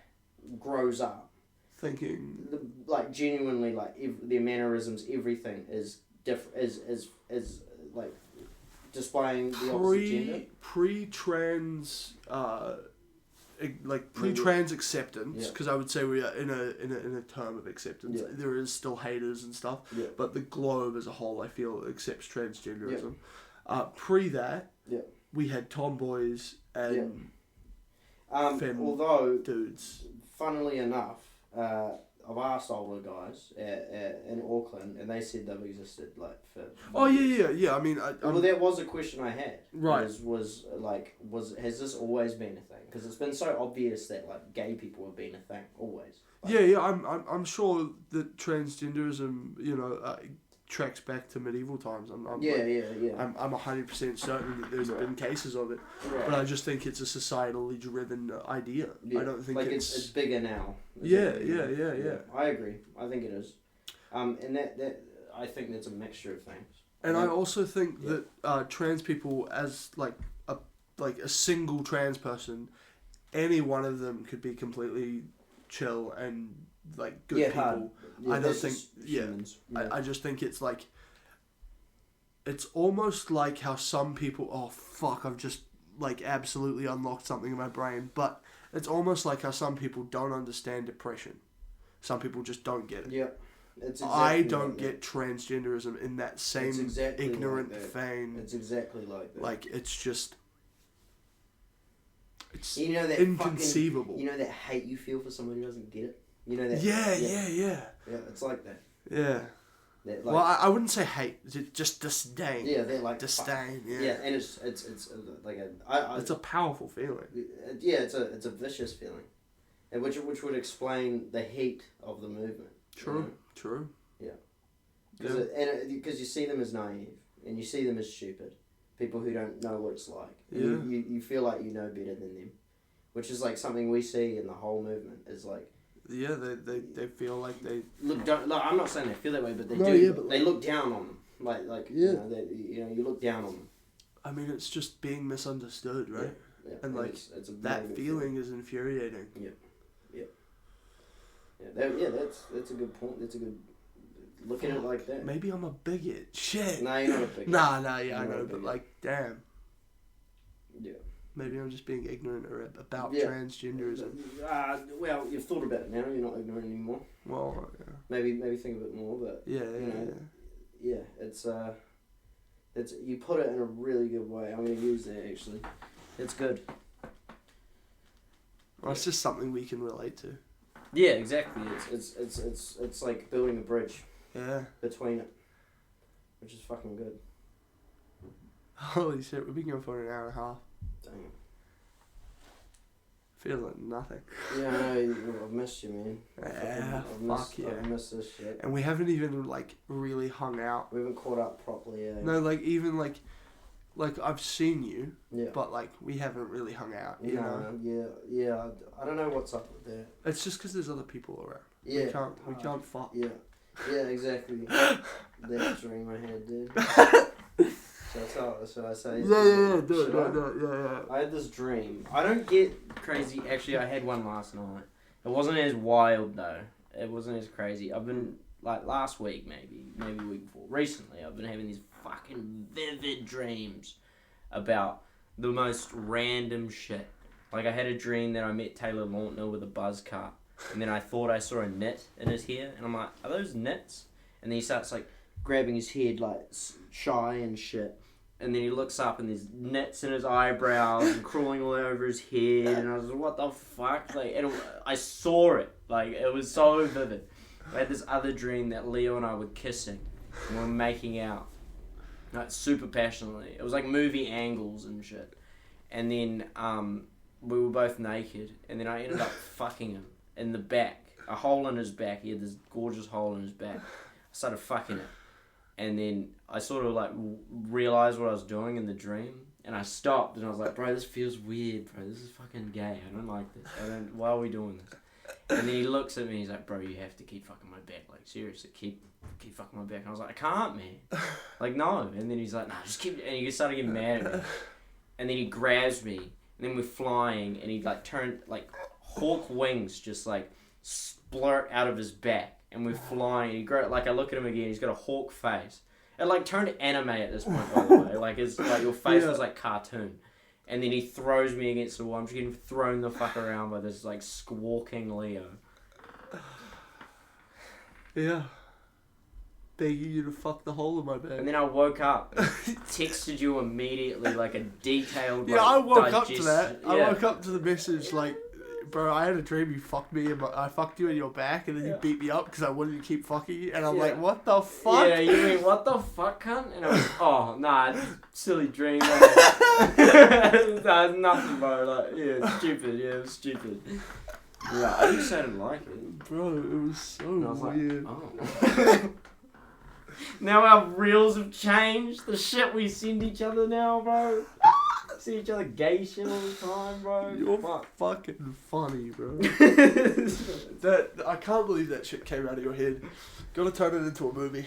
grows up thinking like genuinely, like their mannerisms, everything is is like displaying the opposite gender. Pre-trans pre-trans acceptance, because I would say we are in a term of acceptance. Yeah. There is still haters and stuff, but the globe as a whole, I feel, accepts transgenderism. Pre that, we had tomboys and although dudes. Funnily enough, I've asked older guys in Auckland, and they said they've existed like for. Oh yeah. I mean, well, that was a question I had. Right. Has this always been a thing? Because it's been so obvious that like gay people have been a thing always. Like, I'm sure that transgenderism, tracks back to medieval times. I'm 100% certain that there's been cases of it, but I just think it's a societally driven idea. I don't think it's bigger now. Yeah. I agree. I think it is, and that I think that's a mixture of things. And I also think that trans people, as like a single trans person, any one of them could be completely chill and like good people. I don't think humans. I just think it's like, it's almost like how some people, oh fuck, I've just like absolutely unlocked something in my brain, but it's almost like how some people don't understand depression. Some people just don't get it. Yeah. Exactly I don't get transgenderism in that same ignorant like vein. It's exactly like that. Like, it's just, it's that inconceivable. Fucking, that hate you feel for someone who doesn't get it? That? Yeah. Yeah, it's like that. Yeah. That, like, well, I wouldn't say hate, just disdain. Yeah, they're like disdain. Yeah. Yeah, and it's like it's a powerful feeling. Yeah, it's a vicious feeling, and which would explain the heat of the movement. True. Yeah. Because you see them as naive, and you see them as stupid, people who don't know what it's like. Yeah. You feel like you know better than them, which is like something we see in the whole movement. Is like. Yeah, they feel like they look down. No, I'm not saying they feel that way, but they do. Yeah, but they look down on them. Like you look down on them. I mean, it's just being misunderstood, right? Yeah. And like it's that feeling is infuriating. Yeah. That's a good point. That's a good look at it like that. Maybe I'm a bigot. Shit. No, you're not a bigot. Nah, yeah, I know, but like, damn. Yeah. Maybe I'm just being ignorant about transgenderism. Well, you've thought about it now. You're not ignorant anymore. Well, yeah. Maybe think a bit more, but it's you put it in a really good way. I'm going to use that actually. It's good. Well, it's just something we can relate to. Yeah, exactly. It's like building a bridge. Yeah. Between it, which is fucking good. Holy shit, we've been going for an hour and a half. Damn. Feels like nothing. Yeah, I know. I've missed you, man. I've missed this shit. And we haven't even like really hung out. We haven't caught up properly. No, like even like I've seen you. Yeah. But like we haven't really hung out. You know? Yeah. I don't know what's up with that. It's just because there's other people around. Yeah. We can't fuck. Yeah. Yeah, exactly. That's ring my head, dude. So I say. Yeah. Do it. Yeah. I had this dream. I don't get crazy. Actually, I had one last night. It wasn't as wild though. It wasn't as crazy. I've been like last week, maybe the week before. Recently, I've been having these fucking vivid dreams about the most random shit. Like I had a dream that I met Taylor Lautner with a buzz cut, and then I thought I saw a nit in his hair, and I'm like, are those nits? And then he starts like grabbing his head like shy and shit. And then he looks up and there's nits in his eyebrows and crawling all over his head. And I was like, what the fuck? Like, and I saw it. Like, it was so vivid. I had this other dream that Leo and I were kissing. And we were making out. Like, super passionately. It was like movie angles and shit. And then we were both naked. And then I ended up fucking him in the back. A hole in his back. He had this gorgeous hole in his back. I started fucking it. And then I sort of like realised what I was doing in the dream, and I stopped and I was like, bro, this feels weird, bro. This is fucking gay. I don't like this. Why are we doing this? And then he looks at me and he's like, bro, you have to keep fucking my back. Like, seriously, keep fucking my back. And I was like, I can't, man. Like, no. And then he's like, nah, just keep. And he started getting mad at me. And then he grabs me, and then we're flying, and he like turned like hawk wings just like splurt out of his back. And we're flying, and I look at him again, he's got a hawk face. It like turned anime at this point, by the way. Like it's like your face was like cartoon. And then he throws me against the wall. I'm just getting thrown the fuck around by this like squawking Leo. Yeah. Begging you to fuck the hole in my bed. And then I woke up, texted you immediately like a detailed yeah, like, I woke up to that. Yeah. I woke up to the message like, bro, I had a dream you fucked me, and I fucked you in your back, and then you beat me up because I wanted to keep fucking you, and I'm like, what the fuck? Yeah, you mean, what the fuck, cunt? And I was, oh, nah, it's a silly dream. Nah, it's nothing, bro. Like, yeah, it's stupid. Yeah, it was stupid. Yeah, I just sounded like it. Bro, it was so weird. Like, oh. Now our reels have changed. The shit we send each other now, bro. See each other gay shit all the time, bro. You're fucking funny, bro. I can't believe that shit came out of your head. Gotta turn it into a movie.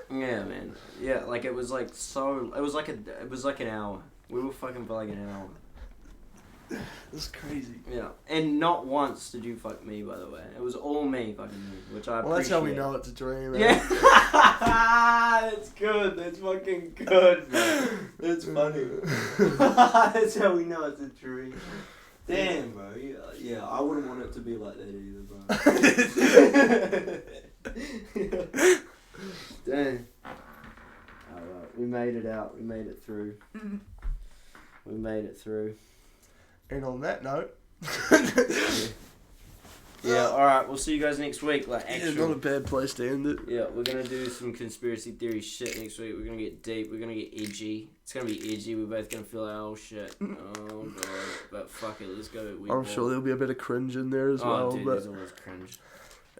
Yeah, man. Yeah, like it was like so. It was like an hour. We were fucking for like an hour. That's crazy. Yeah, and not once did you fuck me, by the way. It was all me fucking you, which I appreciate. Well, that's how we know it's a dream. Man. Yeah, that's good. That's fucking good, man. That's funny. That's how we know it's a dream. Damn, bro. Yeah, I wouldn't want it to be like that either, bro. Damn. Alright, we made it out. We made it through. We made it through. And on that note, yeah. All right. We'll see you guys next week. Like, yeah, not a bad place to end it. Yeah, we're gonna do some conspiracy theory shit next week. We're gonna get deep. We're gonna get edgy. It's gonna be edgy. We're both gonna feel like, oh shit, oh god. But fuck it, let's go. I'm sure there'll be a bit of cringe in there as well. Dude, but there's always cringe.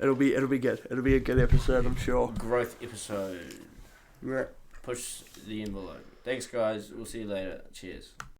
It'll be good. It'll be a good episode, I'm sure. Growth episode. Yeah. Push the envelope. Thanks, guys. We'll see you later. Cheers.